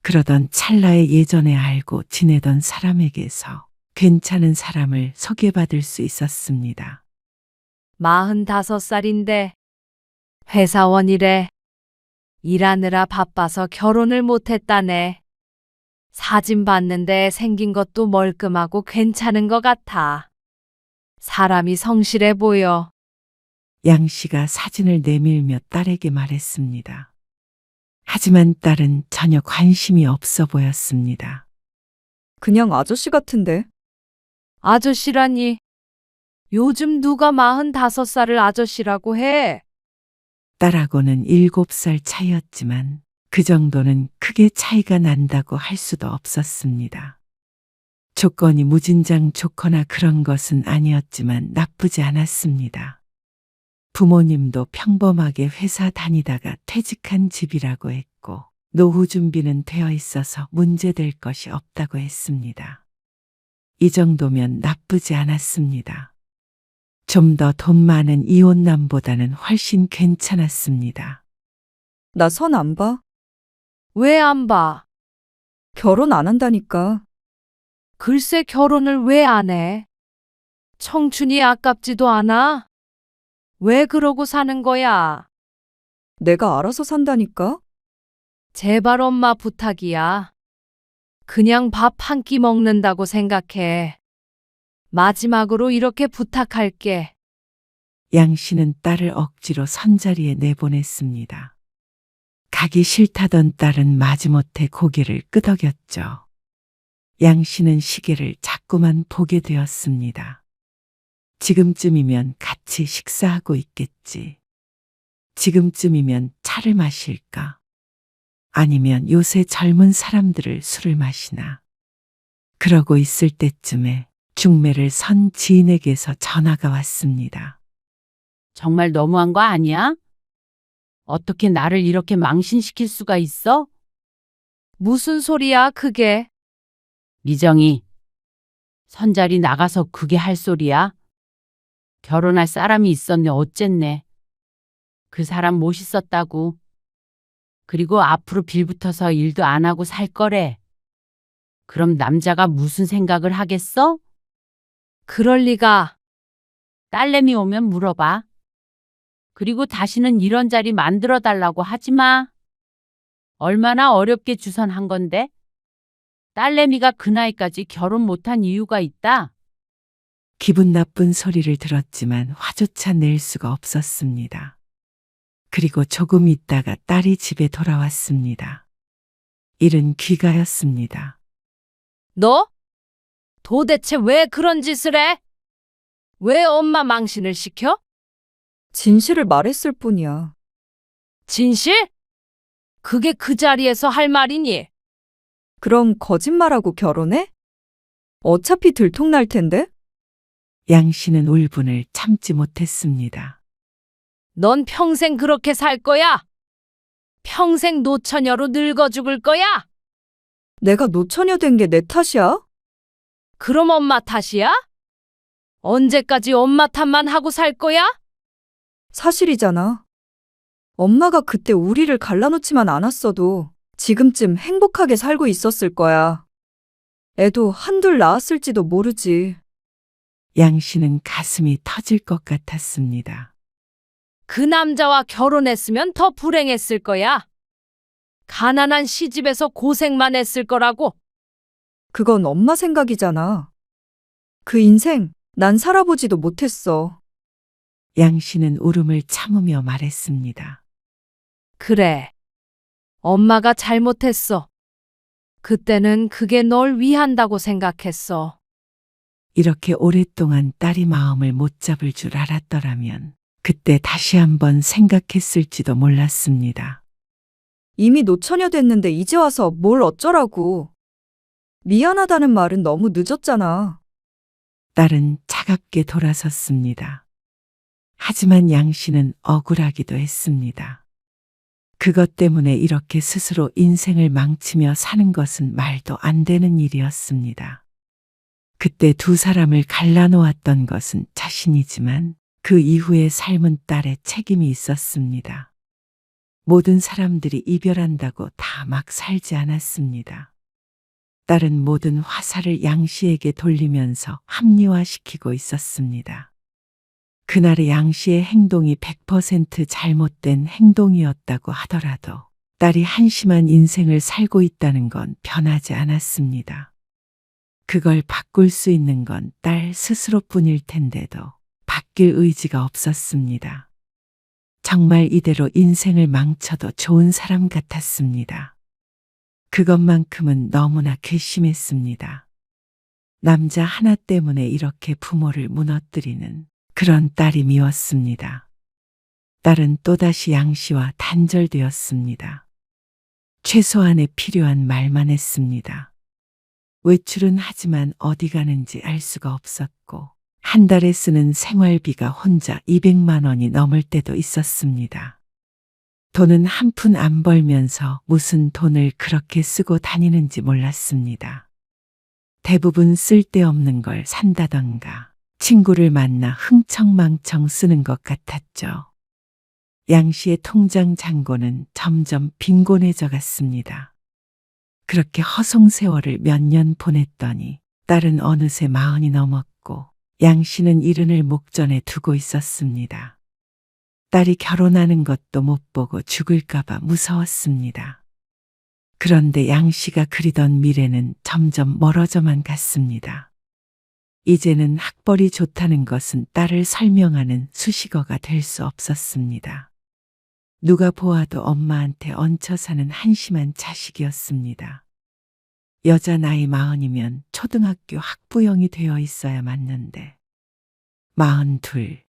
그러던 찰나에 예전에 알고 지내던 사람에게서 괜찮은 사람을 소개받을 수 있었습니다. 45살인데 회사원이래. 일하느라 바빠서 결혼을 못했다네. 사진 봤는데 생긴 것도 멀끔하고 괜찮은 것 같아. 사람이 성실해 보여. 양 씨가 사진을 내밀며 딸에게 말했습니다. 하지만 딸은 전혀 관심이 없어 보였습니다. 그냥 아저씨 같은데. 아저씨라니. 요즘 누가 45살을 아저씨라고 해? 딸하고는 7살 차이였지만 그 정도는 크게 차이가 난다고 할 수도 없었습니다. 조건이 무진장 좋거나 그런 것은 아니었지만 나쁘지 않았습니다. 부모님도 평범하게 회사 다니다가 퇴직한 집이라고 했고, 노후 준비는 되어 있어서 문제될 것이 없다고 했습니다. 이 정도면 나쁘지 않았습니다. 좀 더 돈 많은 이혼남보다는 훨씬 괜찮았습니다. 나 선 안 봐? 왜 안 봐? 결혼 안 한다니까. 글쎄 결혼을 왜 안 해? 청춘이 아깝지도 않아? 왜 그러고 사는 거야? 내가 알아서 산다니까. 제발 엄마 부탁이야. 그냥 밥 한 끼 먹는다고 생각해. 마지막으로 이렇게 부탁할게. 양 씨는 딸을 억지로 선자리에 내보냈습니다. 가기 싫다던 딸은 마지못해 고개를 끄덕였죠. 양 씨는 시계를 자꾸만 보게 되었습니다. 지금쯤이면 같이 식사하고 있겠지. 지금쯤이면 차를 마실까? 아니면 요새 젊은 사람들을 술을 마시나? 그러고 있을 때쯤에 중매를 선 지인에게서 전화가 왔습니다. 정말 너무한 거 아니야? 어떻게 나를 이렇게 망신시킬 수가 있어? 무슨 소리야, 그게? 미정이, 선자리 나가서 그게 할 소리야? 결혼할 사람이 있었네 어쨌네. 그 사람 멋있었다고. 그리고 앞으로 빌붙어서 일도 안 하고 살 거래. 그럼 남자가 무슨 생각을 하겠어? 그럴 리가. 딸내미 오면 물어봐. 그리고 다시는 이런 자리 만들어 달라고 하지 마. 얼마나 어렵게 주선한 건데? 딸내미가 그 나이까지 결혼 못한 이유가 있다. 기분 나쁜 소리를 들었지만 화조차 낼 수가 없었습니다. 그리고 조금 있다가 딸이 집에 돌아왔습니다. 일은 귀가였습니다. 너? 도대체 왜 그런 짓을 해? 왜 엄마 망신을 시켜? 진실을 말했을 뿐이야. 진실? 그게 그 자리에서 할 말이니? 그럼 거짓말하고 결혼해? 어차피 들통날 텐데? 양 씨는 울분을 참지 못했습니다. 넌 평생 그렇게 살 거야? 평생 노처녀로 늙어 죽을 거야? 내가 노처녀 된 게 내 탓이야? 그럼 엄마 탓이야? 언제까지 엄마 탓만 하고 살 거야? 사실이잖아. 엄마가 그때 우리를 갈라놓지만 않았어도 지금쯤 행복하게 살고 있었을 거야. 애도 한둘 낳았을지도 모르지. 양 씨는 가슴이 터질 것 같았습니다. 그 남자와 결혼했으면 더 불행했을 거야. 가난한 시집에서 고생만 했을 거라고. 그건 엄마 생각이잖아. 그 인생 난 살아보지도 못했어. 양 씨는 울음을 참으며 말했습니다. 그래. 엄마가 잘못했어. 그때는 그게 널 위한다고 생각했어. 이렇게 오랫동안 딸이 마음을 못 잡을 줄 알았더라면 그때 다시 한번 생각했을지도 몰랐습니다. 이미 노처녀 됐는데 이제 와서 뭘 어쩌라고. 미안하다는 말은 너무 늦었잖아. 딸은 차갑게 돌아섰습니다. 하지만 양 씨는 억울하기도 했습니다. 그것 때문에 이렇게 스스로 인생을 망치며 사는 것은 말도 안 되는 일이었습니다. 그때 두 사람을 갈라놓았던 것은 자신이지만 그 이후의 삶은 딸의 책임이 있었습니다. 모든 사람들이 이별한다고 다 막 살지 않았습니다. 딸은 모든 화살을 양 씨에게 돌리면서 합리화시키고 있었습니다. 그날의 양 씨의 행동이 100% 잘못된 행동이었다고 하더라도 딸이 한심한 인생을 살고 있다는 건 변하지 않았습니다. 그걸 바꿀 수 있는 건 딸 스스로뿐일 텐데도 바뀔 의지가 없었습니다. 정말 이대로 인생을 망쳐도 좋은 사람 같았습니다. 그것만큼은 너무나 괘씸했습니다. 남자 하나 때문에 이렇게 부모를 무너뜨리는 그런 딸이 미웠습니다. 딸은 또다시 양 씨와 단절되었습니다. 최소한의 필요한 말만 했습니다. 외출은 하지만 어디 가는지 알 수가 없었고 한 달에 쓰는 생활비가 혼자 200만 원이 넘을 때도 있었습니다. 돈은 한 푼 안 벌면서 무슨 돈을 그렇게 쓰고 다니는지 몰랐습니다. 대부분 쓸데없는 걸 산다던가 친구를 만나 흥청망청 쓰는 것 같았죠. 양 씨의 통장 잔고는 점점 빈곤해져 갔습니다. 그렇게 허송세월을 몇 년 보냈더니 딸은 어느새 40이 넘었고 양 씨는 이른을 목전에 두고 있었습니다. 딸이 결혼하는 것도 못 보고 죽을까봐 무서웠습니다. 그런데 양 씨가 그리던 미래는 점점 멀어져만 갔습니다. 이제는 학벌이 좋다는 것은 딸을 설명하는 수식어가 될 수 없었습니다. 누가 보아도 엄마한테 얹혀 사는 한심한 자식이었습니다. 여자 나이 40이면 초등학교 학부형이 되어 있어야 맞는데 42.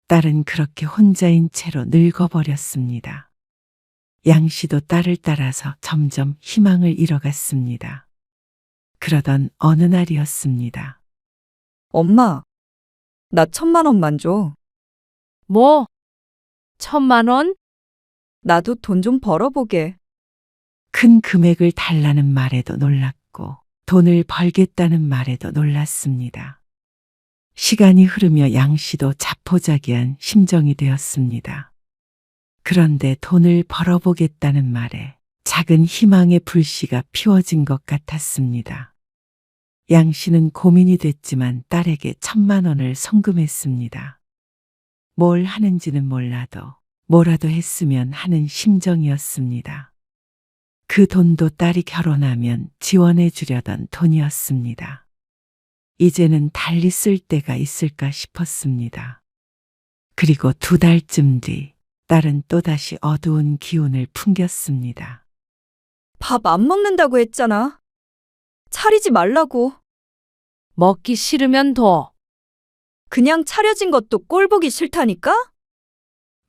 딸은 그렇게 혼자인 채로 늙어버렸습니다. 양 씨도 딸을 따라서 점점 희망을 잃어갔습니다. 그러던 어느 날이었습니다. 엄마, 나 1,000만 원만 줘. 뭐? 1,000만 원? 나도 돈 좀 벌어보게. 큰 금액을 달라는 말에도 놀랐고 돈을 벌겠다는 말에도 놀랐습니다. 시간이 흐르며 양 씨도 자포자기한 심정이 되었습니다. 그런데 돈을 벌어보겠다는 말에 작은 희망의 불씨가 피워진 것 같았습니다. 양 씨는 고민이 됐지만 딸에게 1,000만 원을 송금했습니다. 뭘 하는지는 몰라도 뭐라도 했으면 하는 심정이었습니다. 그 돈도 딸이 결혼하면 지원해 주려던 돈이었습니다. 이제는 달리 쓸 때가 있을까 싶었습니다. 그리고 2달쯤 뒤 딸은 또다시 어두운 기운을 풍겼습니다. 밥 안 먹는다고 했잖아. 차리지 말라고. 먹기 싫으면 둬. 그냥 차려진 것도 꼴보기 싫다니까?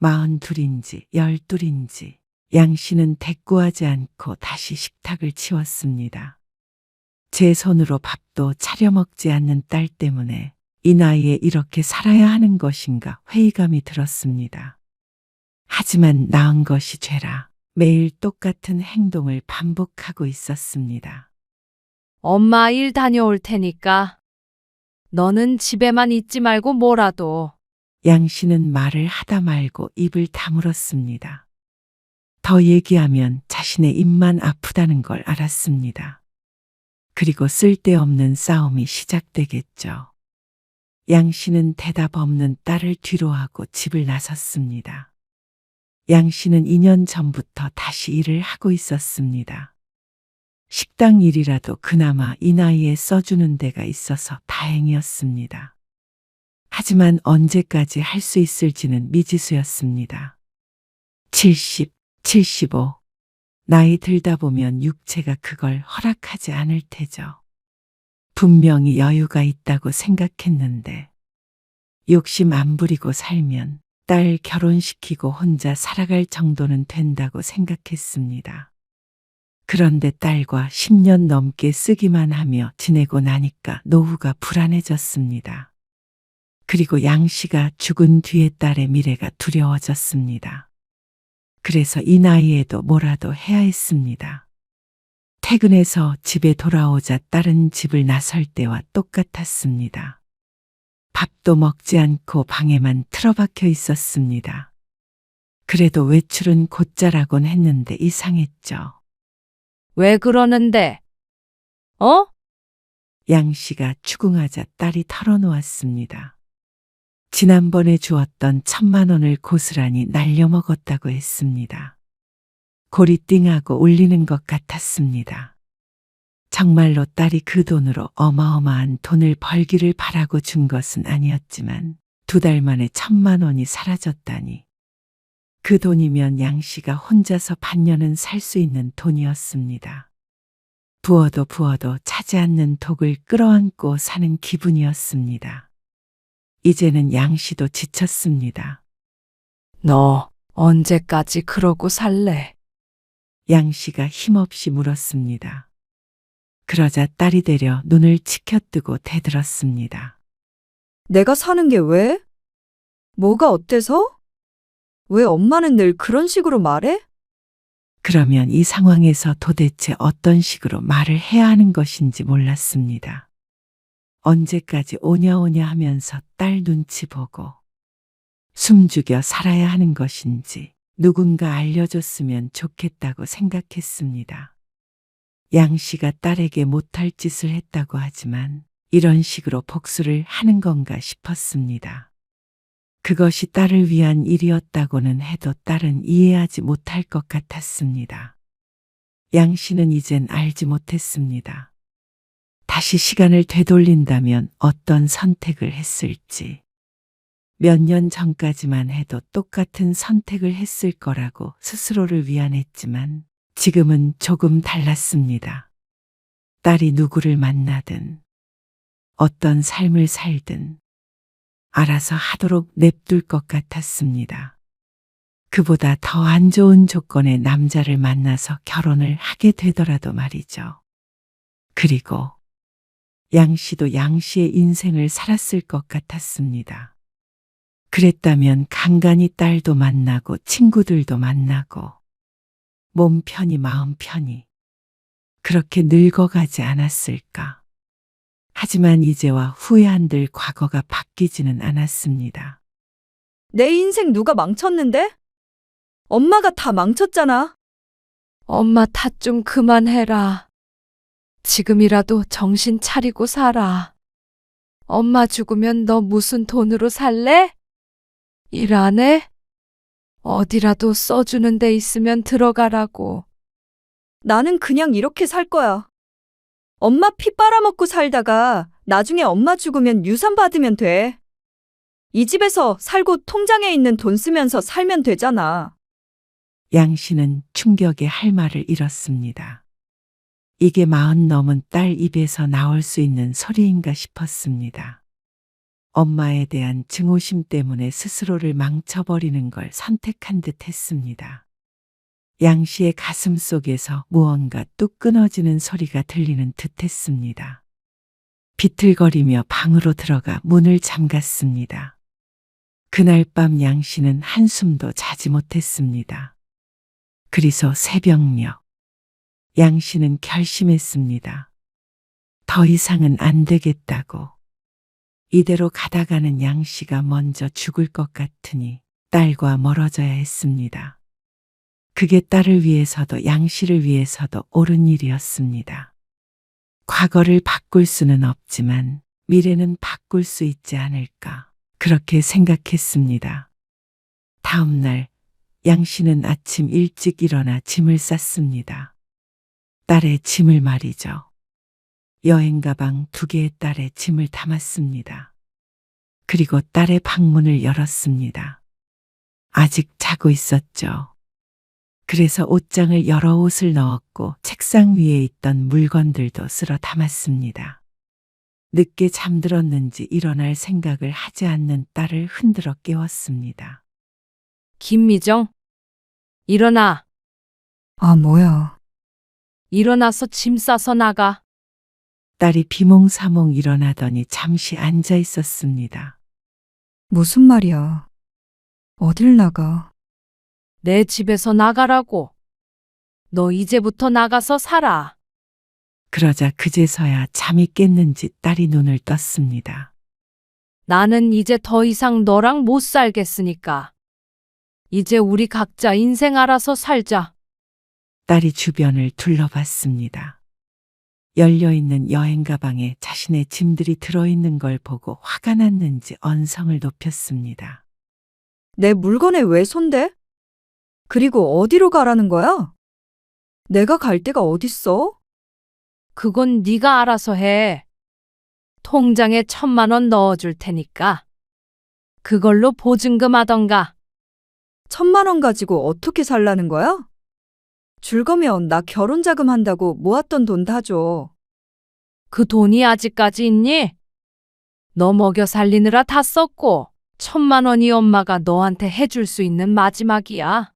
42인지 12인지 양 씨는 대꾸하지 않고 다시 식탁을 치웠습니다. 제 손으로 밥도 차려 먹지 않는 딸 때문에 이 나이에 이렇게 살아야 하는 것인가 회의감이 들었습니다. 하지만 나은 것이 죄라 매일 똑같은 행동을 반복하고 있었습니다. 엄마 일 다녀올 테니까 너는 집에만 있지 말고 뭐라도. 양 씨는 말을 하다 말고 입을 다물었습니다. 더 얘기하면 자신의 입만 아프다는 걸 알았습니다. 그리고 쓸데없는 싸움이 시작되겠죠. 양 씨는 대답 없는 딸을 뒤로하고 집을 나섰습니다. 양 씨는 2년 전부터 다시 일을 하고 있었습니다. 식당 일이라도 그나마 이 나이에 써주는 데가 있어서 다행이었습니다. 하지만 언제까지 할 수 있을지는 미지수였습니다. 70, 75. 나이 들다 보면 육체가 그걸 허락하지 않을 테죠. 분명히 여유가 있다고 생각했는데 욕심 안 부리고 살면 딸 결혼시키고 혼자 살아갈 정도는 된다고 생각했습니다. 그런데 딸과 10년 넘게 쓰기만 하며 지내고 나니까 노후가 불안해졌습니다. 그리고 양 씨가 죽은 뒤에 딸의 미래가 두려워졌습니다. 그래서 이 나이에도 뭐라도 해야 했습니다. 퇴근해서 집에 돌아오자 딸은 집을 나설 때와 똑같았습니다. 밥도 먹지 않고 방에만 틀어박혀 있었습니다. 그래도 외출은 곧잘하곤 했는데 이상했죠. 왜 그러는데? 어? 양 씨가 추궁하자 딸이 털어놓았습니다. 지난번에 주었던 1,000만 원을 고스란히 날려먹었다고 했습니다. 골이 띵하고 울리는 것 같았습니다. 정말로 딸이 그 돈으로 어마어마한 돈을 벌기를 바라고 준 것은 아니었지만 2달 만에 1,000만 원이 사라졌다니. 그 돈이면 양 씨가 혼자서 반년은 살 수 있는 돈이었습니다. 부어도 부어도 차지 않는 독을 끌어안고 사는 기분이었습니다. 이제는 양 씨도 지쳤습니다. 너 언제까지 그러고 살래? 양 씨가 힘없이 물었습니다. 그러자 딸이 되려 눈을 치켜뜨고 대들었습니다. 내가 사는 게 왜? 뭐가 어때서? 왜 엄마는 늘 그런 식으로 말해? 그러면 이 상황에서 도대체 어떤 식으로 말을 해야 하는 것인지 몰랐습니다. 언제까지 오냐오냐 하면서 딸 눈치 보고 숨죽여 살아야 하는 것인지 누군가 알려줬으면 좋겠다고 생각했습니다. 양 씨가 딸에게 못할 짓을 했다고 하지만 이런 식으로 복수를 하는 건가 싶었습니다. 그것이 딸을 위한 일이었다고는 해도 딸은 이해하지 못할 것 같았습니다. 양 씨는 이젠 알지 못했습니다. 다시 시간을 되돌린다면 어떤 선택을 했을지. 몇 년 전까지만 해도 똑같은 선택을 했을 거라고 스스로를 위안했지만 지금은 조금 달랐습니다. 딸이 누구를 만나든 어떤 삶을 살든 알아서 하도록 냅둘 것 같았습니다. 그보다 더 안 좋은 조건의 남자를 만나서 결혼을 하게 되더라도 말이죠. 그리고 양 씨도 양 씨의 인생을 살았을 것 같았습니다. 그랬다면 간간히 딸도 만나고 친구들도 만나고 몸 편히 마음 편히 그렇게 늙어가지 않았을까. 하지만 이제와 후회한들 과거가 바뀌지는 않았습니다. 내 인생 누가 망쳤는데? 엄마가 다 망쳤잖아. 엄마 탓 좀 그만해라. 지금이라도 정신 차리고 살아. 엄마 죽으면 너 무슨 돈으로 살래? 일 안 해? 어디라도 써주는 데 있으면 들어가라고. 나는 그냥 이렇게 살 거야. 엄마 피 빨아먹고 살다가 나중에 엄마 죽으면 유산 받으면 돼. 이 집에서 살고 통장에 있는 돈 쓰면서 살면 되잖아. 양 씨는 충격에 할 말을 잃었습니다. 이게 40 넘은 딸 입에서 나올 수 있는 소리인가 싶었습니다. 엄마에 대한 증오심 때문에 스스로를 망쳐버리는 걸 선택한 듯 했습니다. 양 씨의 가슴 속에서 무언가 뚝 끊어지는 소리가 들리는 듯 했습니다. 비틀거리며 방으로 들어가 문을 잠갔습니다. 그날 밤 양 씨는 한숨도 자지 못했습니다. 그리서 새벽녘 양 씨는 결심했습니다. 더 이상은 안 되겠다고. 이대로 가다가는 양 씨가 먼저 죽을 것 같으니 딸과 멀어져야 했습니다. 그게 딸을 위해서도 양 씨를 위해서도 옳은 일이었습니다. 과거를 바꿀 수는 없지만 미래는 바꿀 수 있지 않을까 그렇게 생각했습니다. 다음 날 양 씨는 아침 일찍 일어나 짐을 쌌습니다. 딸의 짐을 말이죠. 여행 가방 2개의 딸의 짐을 담았습니다. 그리고 딸의 방문을 열었습니다. 아직 자고 있었죠. 그래서 옷장을 열어 옷을 넣었고 책상 위에 있던 물건들도 쓸어 담았습니다. 늦게 잠들었는지 일어날 생각을 하지 않는 딸을 흔들어 깨웠습니다. 김미정, 일어나. 아, 뭐야. 일어나서 짐 싸서 나가. 딸이 비몽사몽 일어나더니 잠시 앉아 있었습니다. 무슨 말이야. 어딜 나가. 내 집에서 나가라고. 너 이제부터 나가서 살아. 그러자 그제서야 잠이 깼는지 딸이 눈을 떴습니다. 나는 이제 더 이상 너랑 못 살겠으니까. 이제 우리 각자 인생 알아서 살자. 딸이 주변을 둘러봤습니다. 열려있는 여행 가방에 자신의 짐들이 들어있는 걸 보고 화가 났는지 언성을 높였습니다. 내 물건에 왜 손대? 그리고 어디로 가라는 거야? 내가 갈 데가 어딨어? 그건 네가 알아서 해. 통장에 1,000만 원 넣어줄 테니까. 그걸로 보증금 하던가. 1,000만 원 가지고 어떻게 살라는 거야? 줄 거면 나 결혼 자금 한다고 모았던 돈 다 줘. 그 돈이 아직까지 있니? 너 먹여 살리느라 다 썼고 1,000만 원이 엄마가 너한테 해줄 수 있는 마지막이야.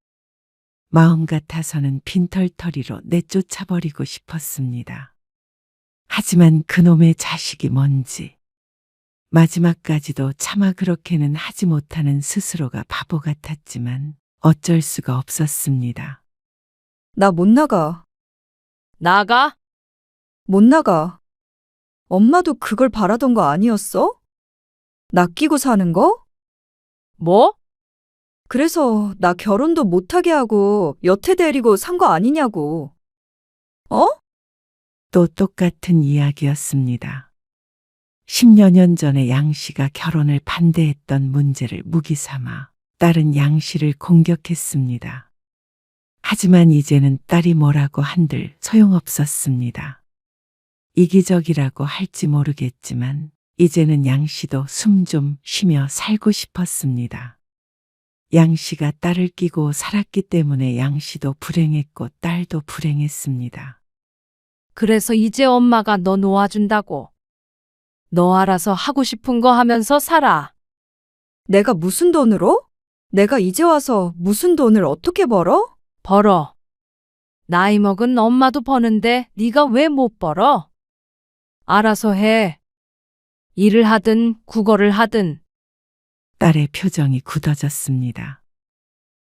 마음 같아서는 빈털터리로 내쫓아버리고 싶었습니다. 하지만 그놈의 자식이 뭔지 마지막까지도 차마 그렇게는 하지 못하는 스스로가 바보 같았지만 어쩔 수가 없었습니다. 나 못 나가. 나가? 못 나가. 엄마도 그걸 바라던 거 아니었어? 낚이고 사는 거? 뭐? 그래서 나 결혼도 못하게 하고 여태 데리고 산 거 아니냐고. 어? 또 똑같은 이야기였습니다. 10여 년 전에 양 씨가 결혼을 반대했던 문제를 무기 삼아 딸은 양 씨를 공격했습니다. 하지만 이제는 딸이 뭐라고 한들 소용없었습니다. 이기적이라고 할지 모르겠지만 이제는 양 씨도 숨 좀 쉬며 살고 싶었습니다. 양 씨가 딸을 끼고 살았기 때문에 양 씨도 불행했고 딸도 불행했습니다. 그래서 이제 엄마가 너 놓아준다고. 너 알아서 하고 싶은 거 하면서 살아. 내가 무슨 돈으로? 내가 이제 와서 무슨 돈을 어떻게 벌어? 벌어. 나이 먹은 엄마도 버는데 네가 왜 못 벌어? 알아서 해. 일을 하든 국어를 하든. 딸의 표정이 굳어졌습니다.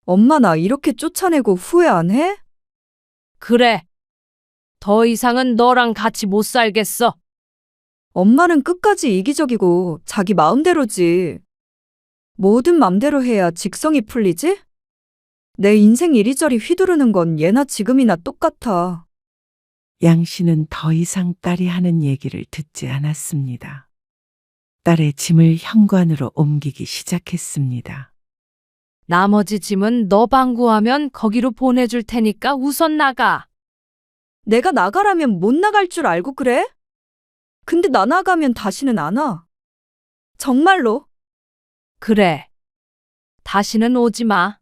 엄마 나 이렇게 쫓아내고 후회 안 해? 그래. 더 이상은 너랑 같이 못 살겠어. 엄마는 끝까지 이기적이고 자기 마음대로지. 뭐든 맘대로 해야 직성이 풀리지? 내 인생 이리저리 휘두르는 건 예나 지금이나 똑같아. 양 씨는 더 이상 딸이 하는 얘기를 듣지 않았습니다. 딸의 짐을 현관으로 옮기기 시작했습니다. 나머지 짐은 너 방구하면 거기로 보내줄 테니까 우선 나가. 내가 나가라면 못 나갈 줄 알고 그래? 근데 나 나가면 다시는 안 와. 정말로. 그래. 다시는 오지 마.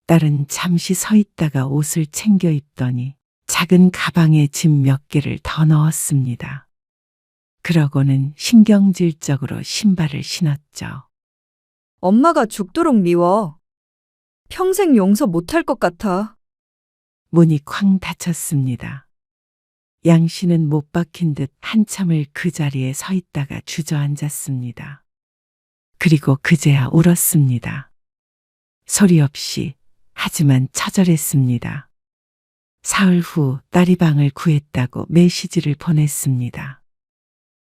딸은 잠시 서 있다가 옷을 챙겨 입더니 작은 가방에 짐 몇 개를 더 넣었습니다. 그러고는 신경질적으로 신발을 신었죠. 엄마가 죽도록 미워. 평생 용서 못할 것 같아. 문이 쾅 닫혔습니다. 양 씨는 못 박힌 듯 한참을 그 자리에 서 있다가 주저앉았습니다. 그리고 그제야 울었습니다. 소리 없이, 하지만 처절했습니다. 사흘 후 딸이 방을 구했다고 메시지를 보냈습니다.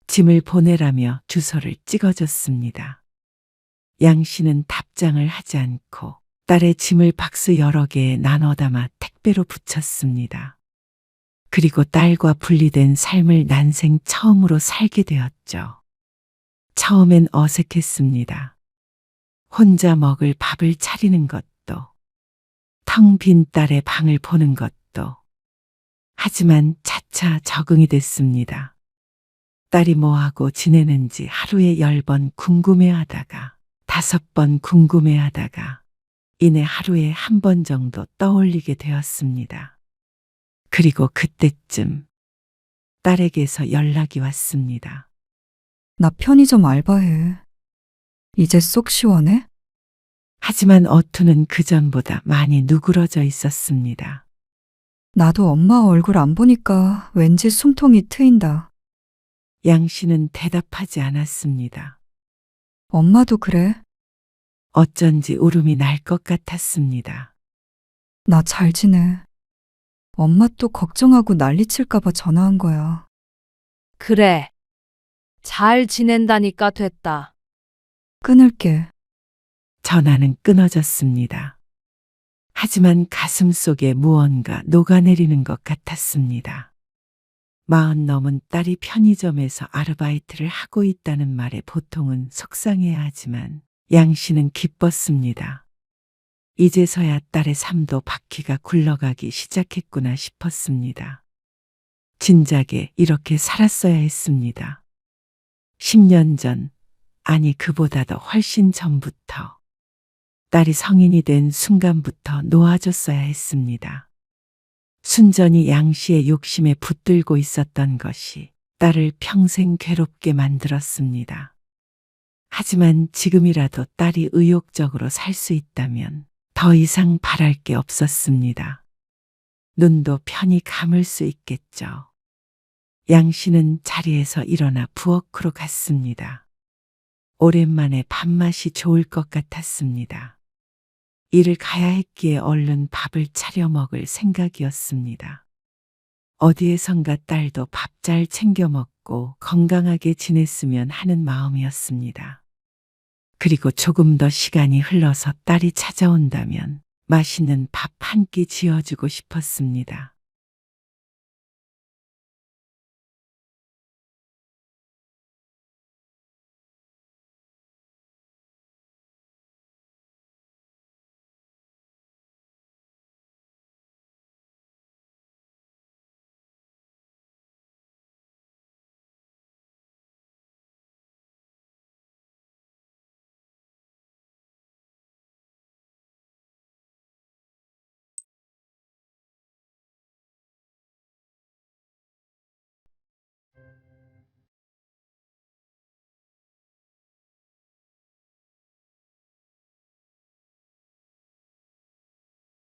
짐을 보내라며 주소를 찍어줬습니다. 양 씨는 답장을 하지 않고 딸의 짐을 박스 여러 개에 나눠 담아 택배로 붙였습니다. 그리고 딸과 분리된 삶을 난생 처음으로 살게 되었죠. 처음엔 어색했습니다. 혼자 먹을 밥을 차리는 것도, 텅 빈 딸의 방을 보는 것도. 하지만 차차 적응이 됐습니다. 딸이 뭐하고 지내는지 하루에 10번 궁금해하다가 5번 궁금해하다가 이내 하루에 1번 정도 떠올리게 되었습니다. 그리고 그때쯤 딸에게서 연락이 왔습니다. 나 편의점 알바해. 이제 속 시원해? 하지만 어투는 그전보다 많이 누그러져 있었습니다. 나도 엄마 얼굴 안 보니까 왠지 숨통이 트인다. 양 씨는 대답하지 않았습니다. 엄마도 그래? 어쩐지 울음이 날 것 같았습니다. 나 잘 지내. 엄마 또 걱정하고 난리칠까봐 전화한 거야. 그래. 잘 지낸다니까 됐다. 끊을게. 전화는 끊어졌습니다. 하지만 가슴 속에 무언가 녹아내리는 것 같았습니다. 40 넘은 딸이 편의점에서 아르바이트를 하고 있다는 말에 보통은 속상해야 하지만 양 씨는 기뻤습니다. 이제서야 딸의 삶도 바퀴가 굴러가기 시작했구나 싶었습니다. 진작에 이렇게 살았어야 했습니다. 10년 전, 아니 그보다도 훨씬 전부터 딸이 성인이 된 순간부터 놓아줬어야 했습니다. 순전히 양 씨의 욕심에 붙들고 있었던 것이 딸을 평생 괴롭게 만들었습니다. 하지만 지금이라도 딸이 의욕적으로 살 수 있다면 더 이상 바랄 게 없었습니다. 눈도 편히 감을 수 있겠죠. 양 씨는 자리에서 일어나 부엌으로 갔습니다. 오랜만에 밥맛이 좋을 것 같았습니다. 일을 가야 했기에 얼른 밥을 차려 먹을 생각이었습니다. 어디에선가 딸도 밥 잘 챙겨 먹고 건강하게 지냈으면 하는 마음이었습니다. 그리고 조금 더 시간이 흘러서 딸이 찾아온다면 맛있는 밥 한 끼 지어주고 싶었습니다.